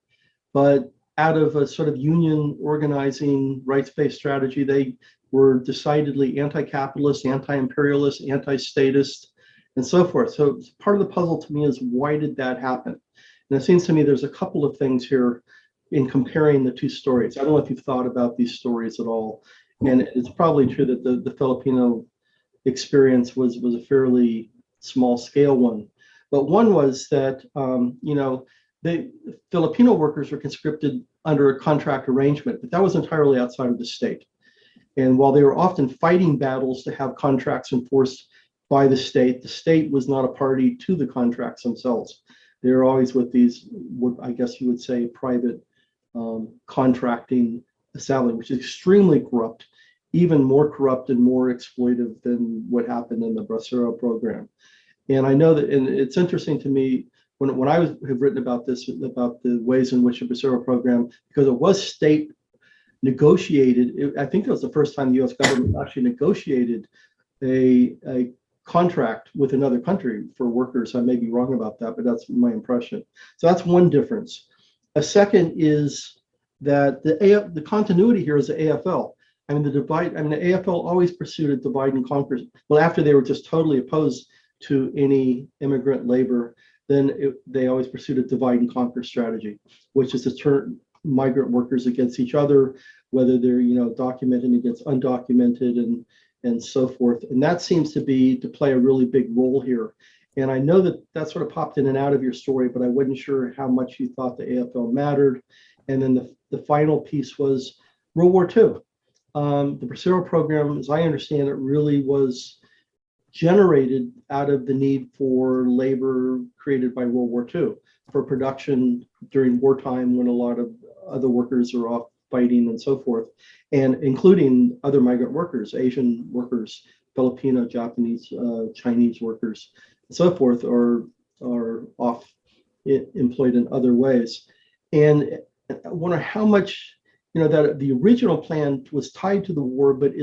but out of a sort of union organizing rights-based strategy, they were decidedly anti-capitalist, anti-imperialist, anti-statist, and so forth. So part of the puzzle to me is, why did that happen? And it seems to me there's a couple of things here in comparing the two stories. I don't know if you've thought about these stories at all. And it's probably true that the Filipino experience was a fairly small scale one. But one was that, the Filipino workers were conscripted under a contract arrangement, but that was entirely outside of the state. And while they were often fighting battles to have contracts enforced by the state was not a party to the contracts themselves. they're always with these, what I guess you would say, private contracting establishment, which is extremely corrupt, even more corrupt and more exploitive than what happened in the Bracero program. And I know that, and it's interesting to me when I have written about this, about the ways in which the Bracero program, because it was state negotiated. I think it was the first time the U.S. government actually negotiated a contract with another country for workers. I may be wrong about that, but that's my impression. So that's one difference. A second is that the continuity here is the AFL. I mean, the AFL always pursued a divide and conquer. Well, after they were just totally opposed to any immigrant labor, then they always pursued a divide and conquer strategy, which is to turn migrant workers against each other, whether they're documented against undocumented and so forth. And that seems to play a really big role here. And I know that sort of popped in and out of your story, but I wasn't sure how much you thought the AFL mattered. And then the final piece was World War II. The Bracero program, as I understand it, really was generated out of the need for labor created by World War II for production during wartime when a lot of other workers are off fighting and so forth, and including other migrant workers, Asian workers, Filipino, Japanese, Chinese workers, and so forth, are off employed in other ways. And I wonder how much, that the original plan was tied to the war, but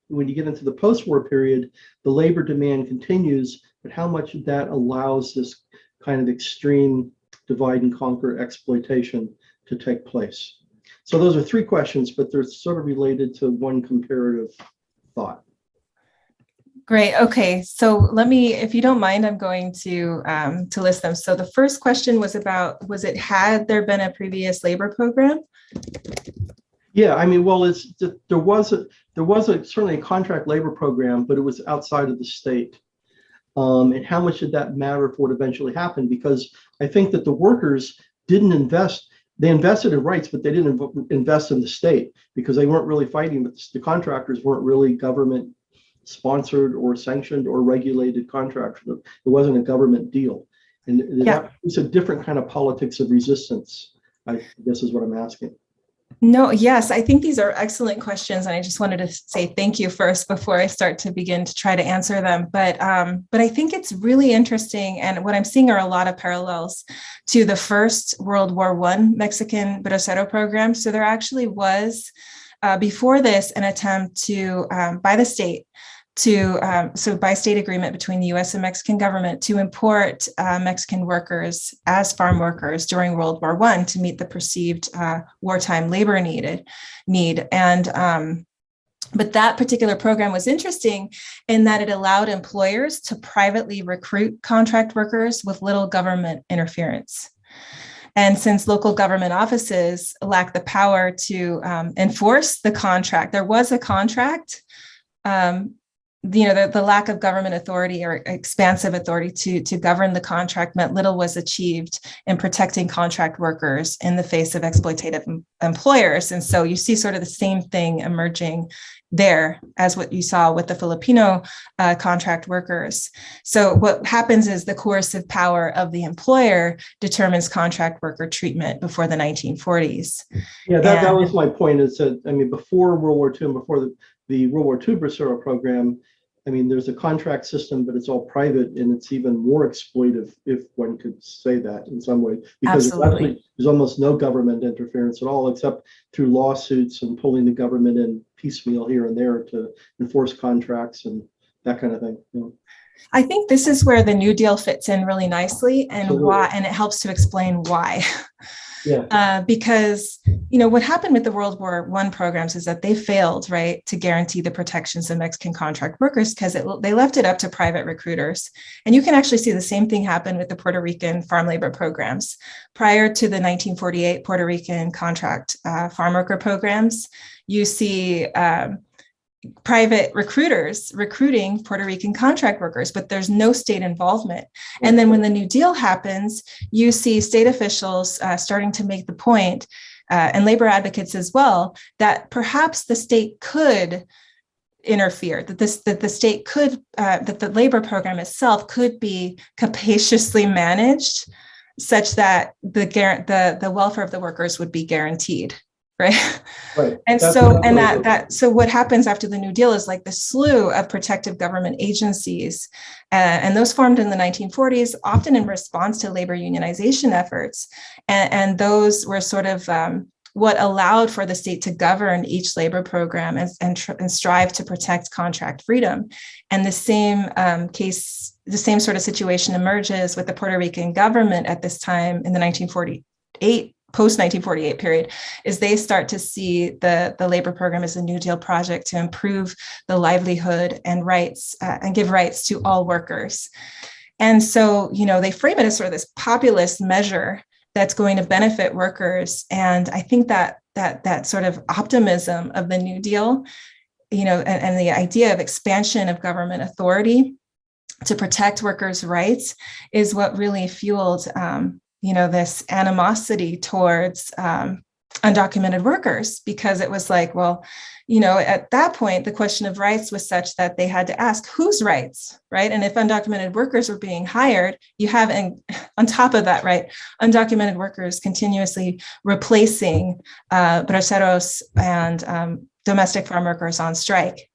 when you get into the post-war period, the labor demand continues, but how much of that allows this kind of extreme divide and conquer exploitation to take place? So those are three questions, but they're sort of related to one comparative thought. Great. Okay. So let me, if you don't mind, I'm going to list them. So the first question was about, had there been a previous labor program? Yeah, I mean, well, there was certainly a contract labor program, but it was outside of the state. And how much did that matter for what eventually happened? Because I think that the workers didn't invest. They invested in rights, but they didn't invest in the state because they weren't really fighting. But the contractors weren't really government sponsored or sanctioned or regulated contracts. It wasn't a government deal. And it's a different kind of politics of resistance, I guess is what I'm asking. No, yes, I think these are excellent questions. And I just wanted to say thank you first before I start to begin to try to answer them. But I think it's really interesting. And what I'm seeing are a lot of parallels to the First World War I Mexican Bracero program. So there actually was, before this, an attempt to, by the state, by state agreement between the U.S. and Mexican government to import Mexican workers as farm workers during World War I to meet the perceived wartime labor need. And but that particular program was interesting in that it allowed employers to privately recruit contract workers with little government interference. And since local government offices lack the power to enforce the contract, there was a contract. The lack of government authority or expansive authority to govern the contract meant little was achieved in protecting contract workers in the face of exploitative employers. And so you see sort of the same thing emerging there as what you saw with the Filipino contract workers. So what happens is the coercive power of the employer determines contract worker treatment before the 1940s. Yeah, that was my point, is that, I mean, before World War II and before the World War II Bracero program, I mean, there's a contract system, but it's all private, and it's even more exploitive, if one could say that in some way, because there's almost no government interference at all, except through lawsuits and pulling the government in piecemeal here and there to enforce contracts and that kind of thing. I think this is where the New Deal fits in really nicely, and Absolutely. why, and it helps to explain why. Yeah. Because, what happened with the World War I programs is that they failed, right, to guarantee the protections of Mexican contract workers because they left it up to private recruiters. And you can actually see the same thing happen with the Puerto Rican farm labor programs. Prior to the 1948 Puerto Rican contract farm worker programs, you see private recruiters recruiting Puerto Rican contract workers, but there's no state involvement. And then when the New Deal happens, you see state officials starting to make the point, and labor advocates as well, that perhaps the state could interfere, that the state could, that the labor program itself could be capaciously managed such that the welfare of the workers would be guaranteed, right? Right. And That's so, what and I'm so what happens after the New Deal is like the slew of protective government agencies, and those formed in the 1940s, often in response to labor unionization efforts. And those were sort of what allowed for the state to govern each labor program and strive to protect contract freedom. And the same sort of situation emerges with the Puerto Rican government at this time in the 1948, post-1948 period, is they start to see the labor program as a New Deal project to improve the livelihood and rights and give rights to all workers. And so, they frame it as sort of this populist measure that's going to benefit workers. And I think that sort of optimism of the New Deal, and the idea of expansion of government authority to protect workers' rights is what really fueled, this animosity towards undocumented workers, because it was like, well, at that point, the question of rights was such that they had to ask whose rights, right? And if undocumented workers were being hired, you have, and on top of that, right, undocumented workers continuously replacing braceros and domestic farm workers on strike.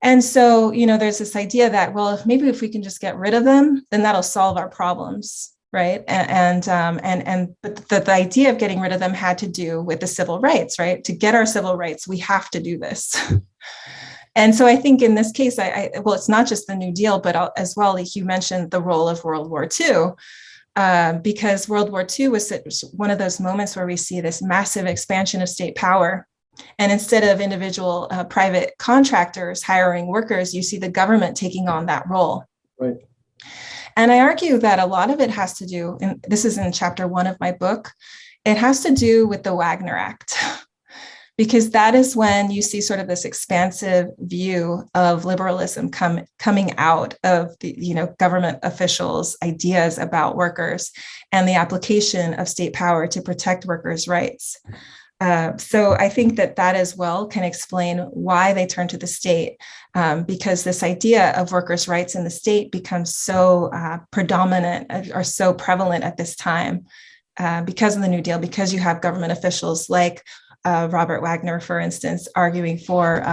And so, there's this idea that, well, if we can just get rid of them, then that'll solve our problems. Right. But the idea of getting rid of them had to do with the civil rights, right? To get our civil rights, we have to do this. And so I think in this case, well, it's not just the New Deal, but as well, like you mentioned, the role of World War II, because World War II was one of those moments where we see this massive expansion of state power. And instead of individual private contractors hiring workers, you see the government taking on that role. Right. And I argue that a lot of it has to do, and this is in chapter 1 of my book, it has to do with the Wagner Act, because that is when you see sort of this expansive view of liberalism coming out of the government officials' ideas about workers and the application of state power to protect workers' rights. So I think that as well can explain why they turn to the state, because this idea of workers' rights in the state becomes so predominant or so prevalent at this time because of the New Deal, because you have government officials like Robert Wagner, for instance, arguing for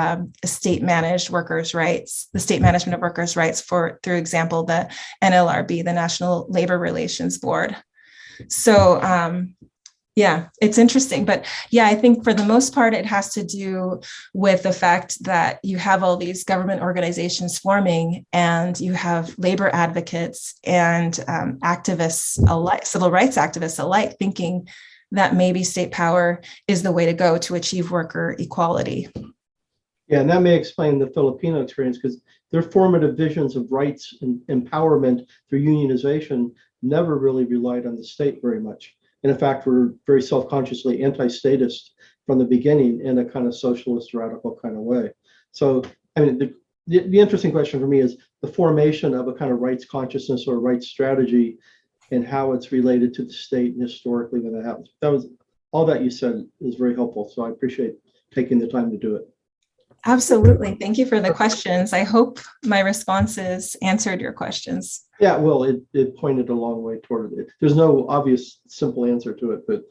state-managed workers' rights, the state management of workers' rights through example, the NLRB, the National Labor Relations Board. So, yeah, it's interesting. But yeah, I think for the most part, it has to do with the fact that you have all these government organizations forming, and you have labor advocates and activists alike, civil rights activists alike, thinking that maybe state power is the way to go to achieve worker equality. Yeah, and that may explain the Filipino experience, because their formative visions of rights and empowerment through unionization never really relied on the state very much. And in fact, we're very self-consciously anti-statist from the beginning in a kind of socialist, radical kind of way. So, I mean, the interesting question for me is the formation of a kind of rights consciousness or rights strategy and how it's related to the state and historically when that happens. That was all that you said is very helpful. So I appreciate taking the time to do it. Absolutely. Thank you for the questions. I hope my responses answered your questions. Yeah, well, it pointed a long way toward it. There's no obvious simple answer to it, but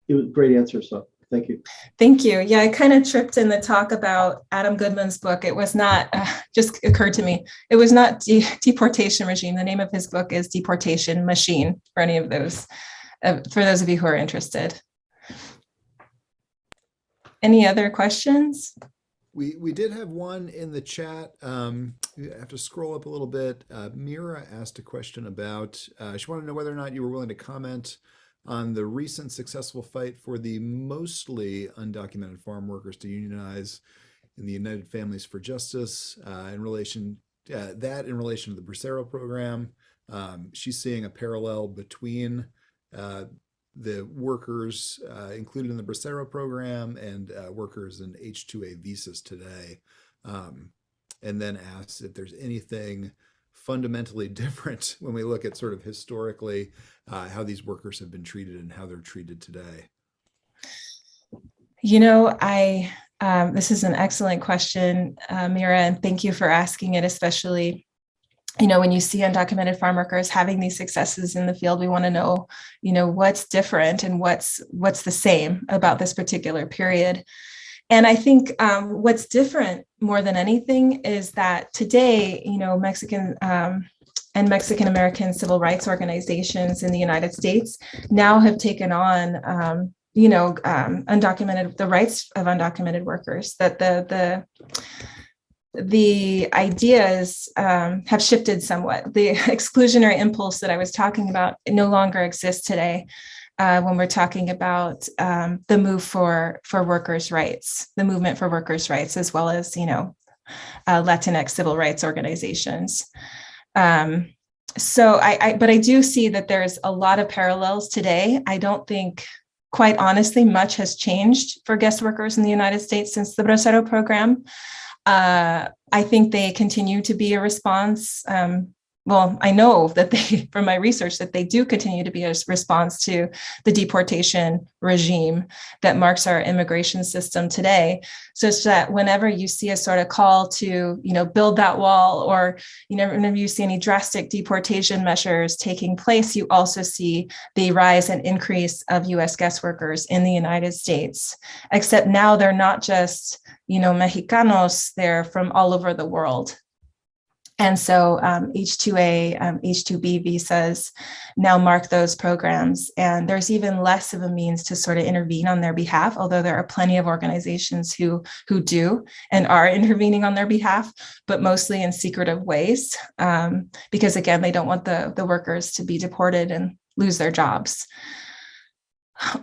it was a great answer. So thank you. Thank you. Yeah, I kind of tripped in the talk about Adam Goodman's book. It was not, just occurred to me, it was not Deportation Regime. The name of his book is Deportation Machine, for any of those, for those of you who are interested. Any other questions? We did have one in the chat. You have to scroll up a little bit. Mira asked a question about, she wanted to know whether or not you were willing to comment on the recent successful fight for the mostly undocumented farm workers to unionize in the United Families for Justice in relation to the Bracero Program. She's seeing a parallel between the workers included in the Bracero Program and workers in H-2A visas today, and then asks if there's anything fundamentally different when we look at sort of historically how these workers have been treated and how they're treated today. This is an excellent question, Mira, and thank you for asking it, especially when you see undocumented farm workers having these successes in the field, we want to know, what's different and what's the same about this particular period. And I think what's different more than anything is that today, Mexican and Mexican American civil rights organizations in the United States now have taken on, the rights of undocumented workers, that the ideas have shifted somewhat. The exclusionary impulse that I was talking about, it no longer exists today when we're talking about the move for workers' rights, the movement for workers' rights, as well as, Latinx civil rights organizations. But I do see that there's a lot of parallels today. I don't think, quite honestly, much has changed for guest workers in the United States since the Bracero Program. I think they continue to be a response. I know that from my research, that they do continue to be a response to the deportation regime that marks our immigration system today, such that whenever you see a sort of call to, build that wall, or, whenever you see any drastic deportation measures taking place, you also see the rise and increase of U.S. guest workers in the United States, except now they're not just, Mexicanos, they're from all over the world. And so H-2A, H-2B visas now mark those programs. And there's even less of a means to sort of intervene on their behalf, although there are plenty of organizations who do and are intervening on their behalf, but mostly in secretive ways, because, again, they don't want the workers to be deported and lose their jobs,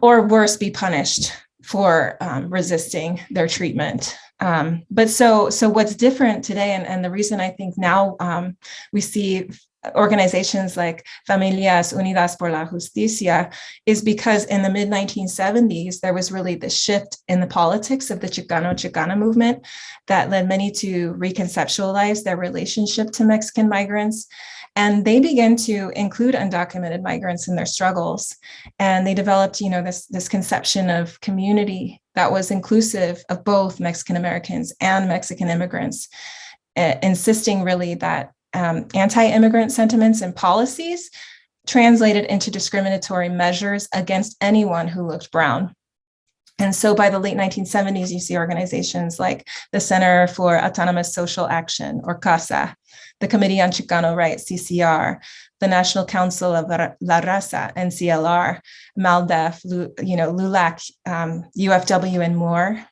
or worse, be punished for resisting their treatment. But so what's different today, and the reason I think now we see organizations like Familias Unidas por la Justicia is because in the mid-1970s, there was really the shift in the politics of the Chicana movement that led many to reconceptualize their relationship to Mexican migrants. And they began to include undocumented migrants in their struggles. And they developed, this conception of community that was inclusive of both Mexican Americans and Mexican immigrants, insisting really that anti-immigrant sentiments and policies translated into discriminatory measures against anyone who looked brown. And so by the late 1970s, you see organizations like the Center for Autonomous Social Action, or CASA, the Committee on Chicano Rights, CCR, the National Council of La Raza, NCLR, MALDEF, LULAC, UFW, and more,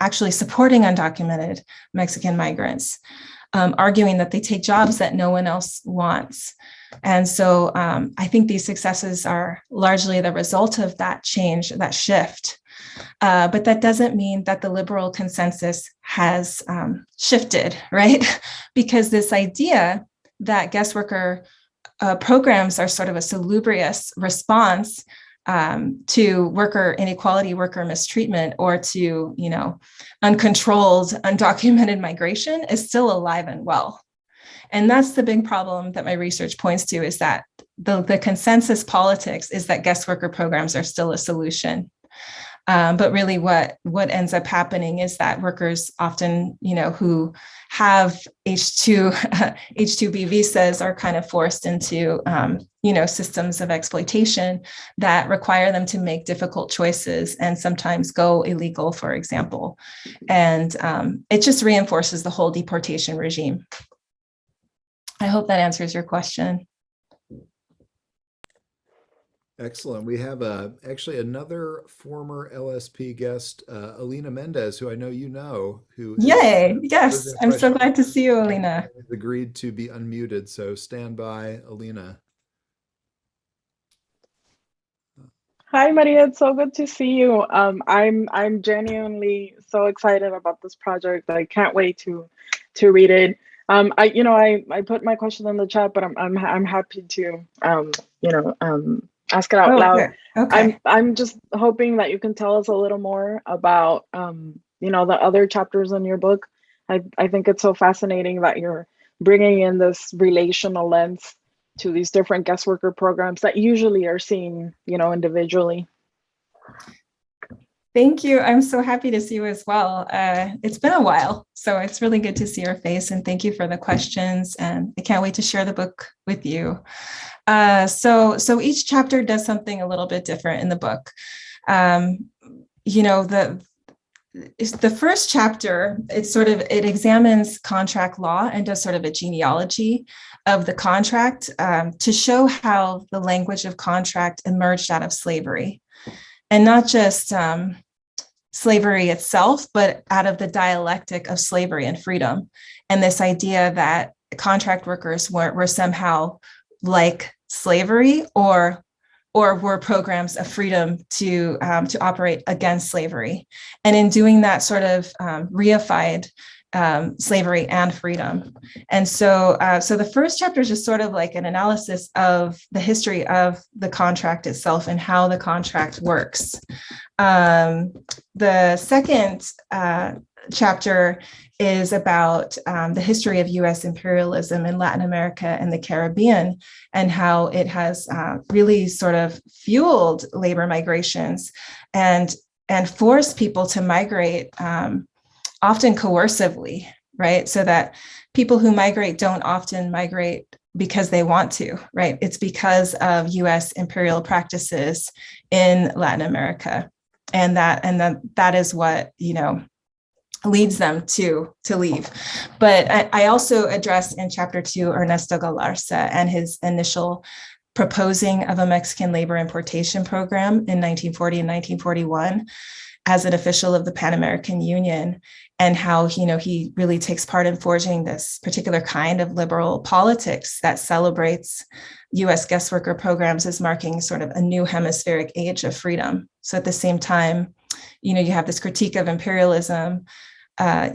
actually supporting undocumented Mexican migrants, arguing that they take jobs that no one else wants. And so I think these successes are largely the result of that change, that shift. But that doesn't mean that the liberal consensus has shifted, right? Because this idea that guest worker programs are sort of a salubrious response to worker inequality, worker mistreatment, or to, uncontrolled, undocumented migration is still alive and well. And that's the big problem that my research points to, is that the consensus politics is that guest worker programs are still a solution. But really what ends up happening is that workers often, who have H-2B visas are kind of forced into, systems of exploitation that require them to make difficult choices and sometimes go illegal, for example. And it just reinforces the whole deportation regime. I hope that answers your question. Excellent. We have actually another former LSP guest, Alina Mendez, who I know you know. Yay! Yes, I'm so glad to see you, Alina. Has agreed to be unmuted, so stand by, Alina. Hi, Maria. It's so good to see you. I'm genuinely so excited about this project. I can't wait to read it. I put my question in the chat, but I'm happy to ask it out loud. Okay. I'm just hoping that you can tell us a little more about the other chapters in your book. I think it's so fascinating that you're bringing in this relational lens to these different guest worker programs that usually are seen individually. Thank you. I'm so happy to see you as well. It's been a while, so it's really good to see your face, and thank you for the questions. And I can't wait to share the book with you. So each chapter does something a little bit different in the book. The first chapter, it examines contract law and does sort of a genealogy of the contract to show how the language of contract emerged out of slavery, and not just slavery itself, but out of the dialectic of slavery and freedom, and this idea that contract workers were somehow like slavery, or were programs of freedom to operate against slavery. And in doing that, sort of reified slavery and freedom. And so the first chapter is just sort of like an analysis of the history of the contract itself and how the contract works. The second chapter is about the history of US imperialism in Latin America and the Caribbean, and how it has really sort of fueled labor migrations and forced people to migrate, often coercively, right? So that people who migrate don't often migrate because they want to, right? It's because of US imperial practices in Latin America. And that is what, leads them to leave. But I also address in chapter 2 Ernesto Galarza and his initial proposing of a Mexican labor importation program in 1940 and 1941 as an official of the Pan American Union, and how he really takes part in forging this particular kind of liberal politics that celebrates US guest worker programs as marking sort of a new hemispheric age of freedom. So at the same time, you have this critique of imperialism.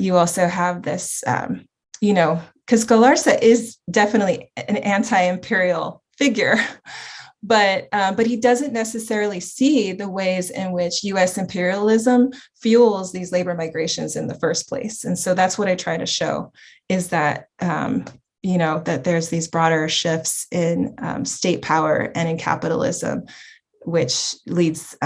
You also have this, because Galarza is definitely an anti-imperial figure, but he doesn't necessarily see the ways in which US imperialism fuels these labor migrations in the first place. And so that's what I try to show, is that, that there's these broader shifts in state power and in capitalism, which leads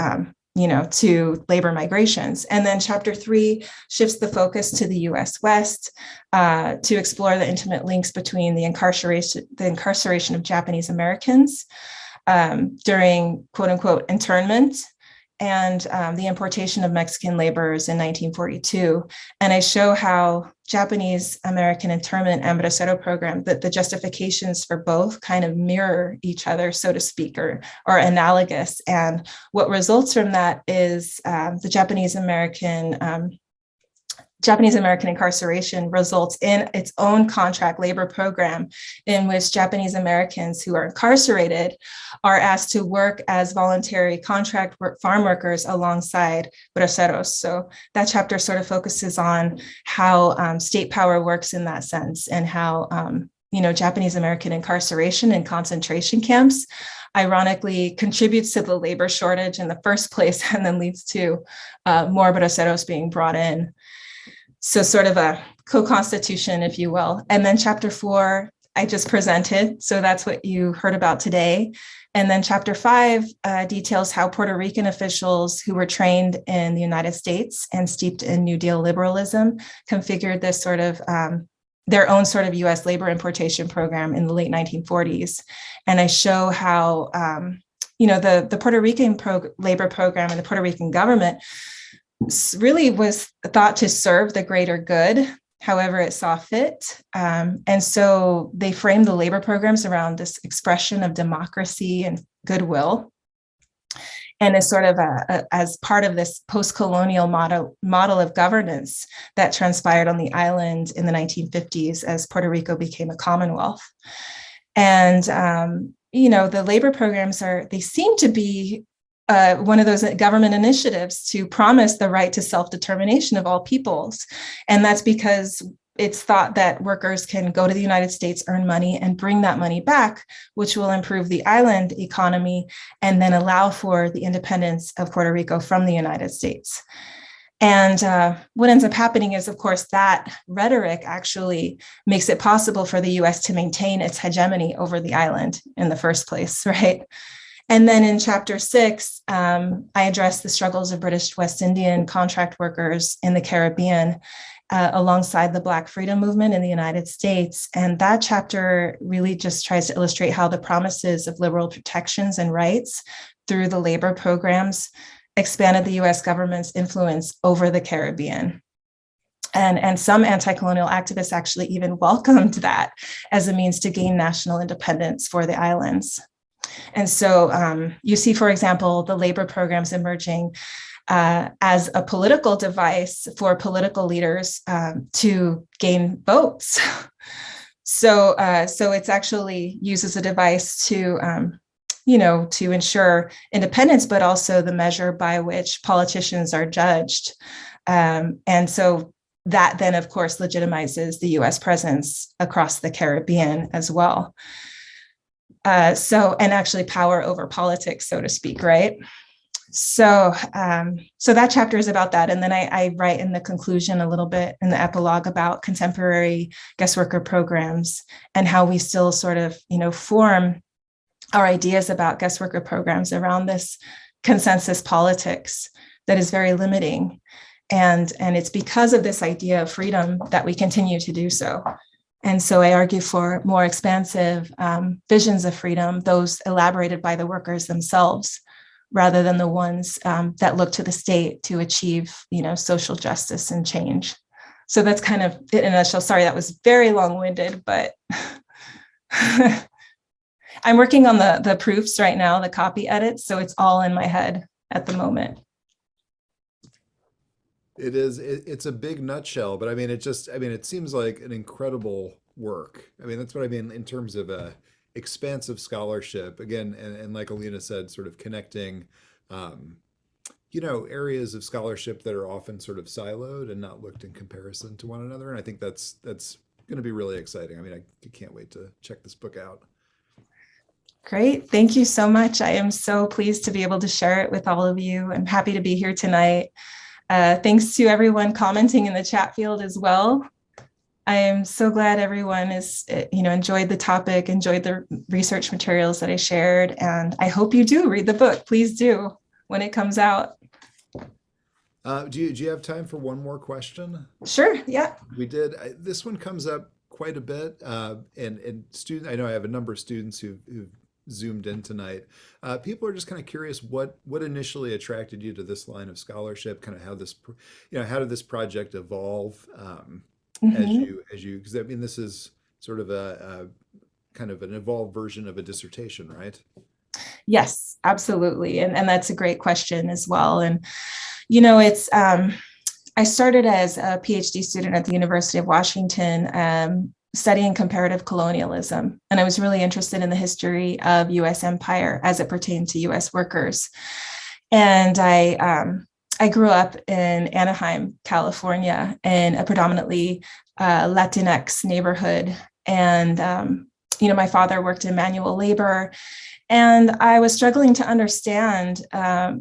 to labor migrations. And then chapter 3 shifts the focus to the US West to explore the intimate links between the incarceration of Japanese Americans during quote unquote internment and the importation of Mexican laborers in 1942. And I show how Japanese American internment and Bracero Program, that the justifications for both kind of mirror each other, so to speak, or analogous. And what results from that is the Japanese American incarceration results in its own contract labor program, in which Japanese Americans who are incarcerated are asked to work as voluntary contract farm workers alongside braceros. So that chapter sort of focuses on how state power works in that sense, and how Japanese American incarceration in concentration camps ironically contributes to the labor shortage in the first place, and then leads to more braceros being brought in. So sort of a co-constitution, if you will. And then chapter 4, I just presented. So that's what you heard about today. And then chapter 5 details how Puerto Rican officials who were trained in the United States and steeped in New Deal liberalism configured this sort of their own sort of US labor importation program in the late 1940s. And I show how, the Puerto Rican labor program and the Puerto Rican government really was thought to serve the greater good, however it saw fit. And so they framed the labor programs around this expression of democracy and goodwill. And as sort of as part of this post-colonial model of governance that transpired on the island in the 1950s as Puerto Rico became a commonwealth. And, the labor programs they seem to be one of those government initiatives to promise the right to self-determination of all peoples. And that's because it's thought that workers can go to the United States, earn money, and bring that money back, which will improve the island economy and then allow for the independence of Puerto Rico from the United States. And what ends up happening is, of course, that rhetoric actually makes it possible for the US to maintain its hegemony over the island in the first place, right? And then in chapter 6, I address the struggles of British West Indian contract workers in the Caribbean alongside the Black freedom movement in the United States. And that chapter really just tries to illustrate how the promises of liberal protections and rights through the labor programs expanded the US government's influence over the Caribbean. And some anti-colonial activists actually even welcomed that as a means to gain national independence for the islands. And so you see, for example, the labor programs emerging as a political device for political leaders to gain votes. So it's actually used as a device to, to ensure independence, but also the measure by which politicians are judged. And so that then, of course, legitimizes the US presence across the Caribbean as well. And actually power over politics, so to speak, right? So that chapter is about that. And then I write in the conclusion a little bit in the epilogue about contemporary guest worker programs and how we still sort of, form our ideas about guest worker programs around this consensus politics that is very limiting. And it's because of this idea of freedom that we continue to do so. And so I argue for more expansive visions of freedom, those elaborated by the workers themselves, rather than the ones that look to the state to achieve, social justice and change. So that's kind of it in a nutshell. Sorry, that was very long-winded, but I'm working on the proofs right now, the copy edits, so it's all in my head at the moment. It's a big nutshell, but it seems like an incredible work. That's what I mean in terms of expansive scholarship. Again, and like Alina said, sort of connecting, areas of scholarship that are often sort of siloed and not looked in comparison to one another. And I think that's going to be really exciting. I can't wait to check this book out. Great. Thank you so much. I am so pleased to be able to share it with all of you. I'm happy to be here tonight. Thanks to everyone commenting in the chat field as well. I am so glad everyone enjoyed the topic, enjoyed the research materials that I shared, and I hope you do read the book. Please do when it comes out. Do you have time for one more question? Sure. Yeah. We did. This one comes up quite a bit, and student. I know I have a number of students who've zoomed in tonight. People are just kind of curious what initially attracted you to this line of scholarship, kind of how this, how did this project evolve as you, because this is sort of a kind of an evolved version of a dissertation, right? Yes, absolutely. And that's a great question as well. And, it's, I started as a PhD student at the University of Washington, studying comparative colonialism. And I was really interested in the history of US empire as it pertained to US workers. And I grew up in Anaheim, California, in a predominantly Latinx neighborhood. And, my father worked in manual labor. And I was struggling to understand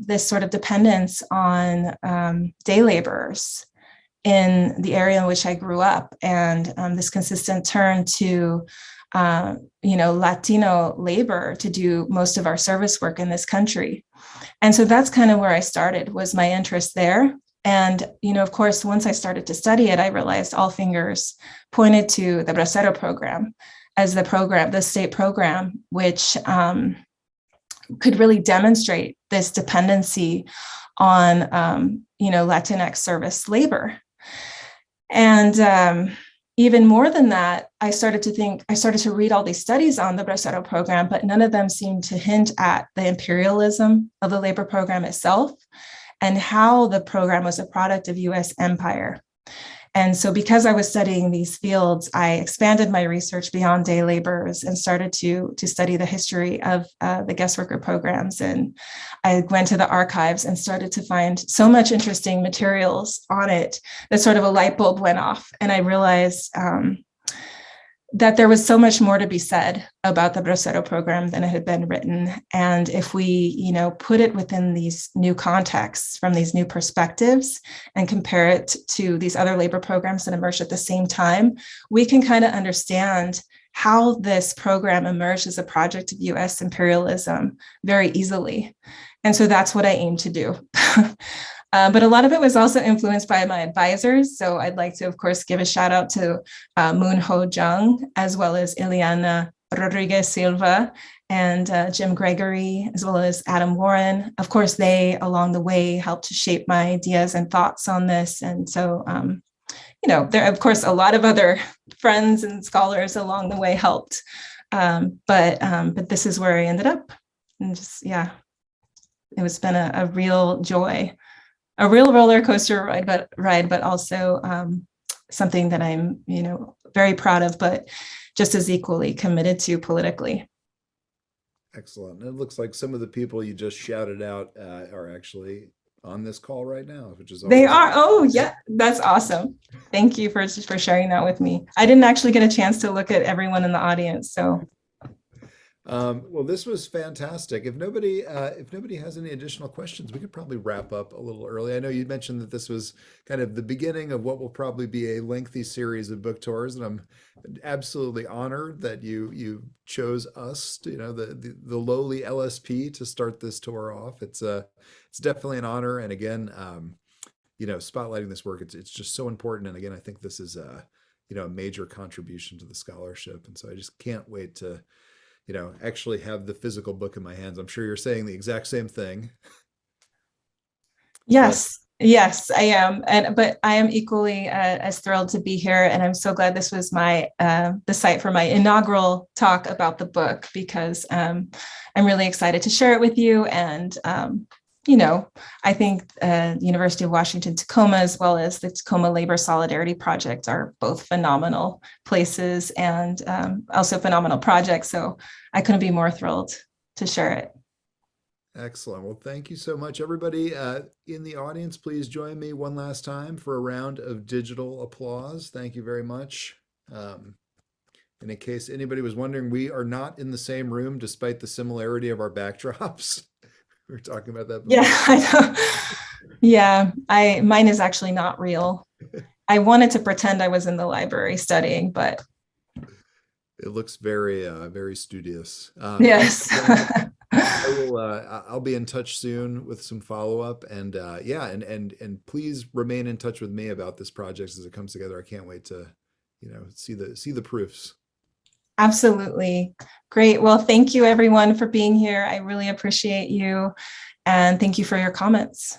this sort of dependence on day laborers in the area in which I grew up, and this consistent turn to, Latino labor to do most of our service work in this country. And so that's kind of where I started, was my interest there. And, of course, once I started to study it, I realized all fingers pointed to the Bracero Program as the state program, which could really demonstrate this dependency on, Latinx service labor. And even more than that, I started to read all these studies on the Bracero Program, but none of them seemed to hint at the imperialism of the labor program itself and how the program was a product of US empire. And so because I was studying these fields, I expanded my research beyond day laborers and started to study the history of the guest worker programs. And I went to the archives and started to find so much interesting materials on it that sort of a light bulb went off. And I realized that there was so much more to be said about the Bracero program than it had been written. And if we, put it within these new contexts, from these new perspectives, and compare it to these other labor programs that emerged at the same time, we can kind of understand how this program emerged as a project of US imperialism very easily. And so that's what I aim to do. But a lot of it was also influenced by my advisors. So I'd like to, of course, give a shout out to Moon Ho Jung, as well as Ileana Rodriguez Silva and Jim Gregory, as well as Adam Warren. Of course, they along the way helped to shape my ideas and thoughts on this. And so, there are, of course, a lot of other friends and scholars along the way helped. But this is where I ended up. And just, yeah, it's been a real joy, a real roller coaster ride, but also something that I'm, very proud of, but just as equally committed to politically. Excellent. It looks like some of the people you just shouted out are actually on this call right now, which is they are. Oh, yeah, that's awesome. Thank you for sharing that with me. I didn't actually get a chance to look at everyone in the audience, so. Well, this was fantastic. If nobody has any additional questions, we could probably wrap up a little early. I know you mentioned that this was kind of the beginning of what will probably be a lengthy series of book tours, and I'm absolutely honored that you chose us, the lowly LSP, to start this tour off. It's definitely an honor, and again, spotlighting this work, it's just so important. And again, I think this is a major contribution to the scholarship, and so I just can't wait to actually have the physical book in my hands. I'm sure you're saying the exact same thing. Yes, I am. But I am equally as thrilled to be here. And I'm so glad this was the site for my inaugural talk about the book, because I'm really excited to share it with you. And, I think University of Washington Tacoma, as well as the Tacoma Labor Solidarity Project, are both phenomenal places and also phenomenal projects. So I couldn't be more thrilled to share it. Excellent. Well, thank you so much, everybody. In the audience, please join me one last time for a round of digital applause. Thank you very much. And in case anybody was wondering, we are not in the same room despite the similarity of our backdrops. We were talking about that before. Yeah, I know. Yeah, mine is actually not real. I wanted to pretend I was in the library studying, but it looks very, very studious. Yes. I'll be in touch soon with some follow-up, and and please remain in touch with me about this project as it comes together. I can't wait to, see the proofs. Absolutely. Great. Well, thank you everyone for being here. I really appreciate you. And thank you for your comments.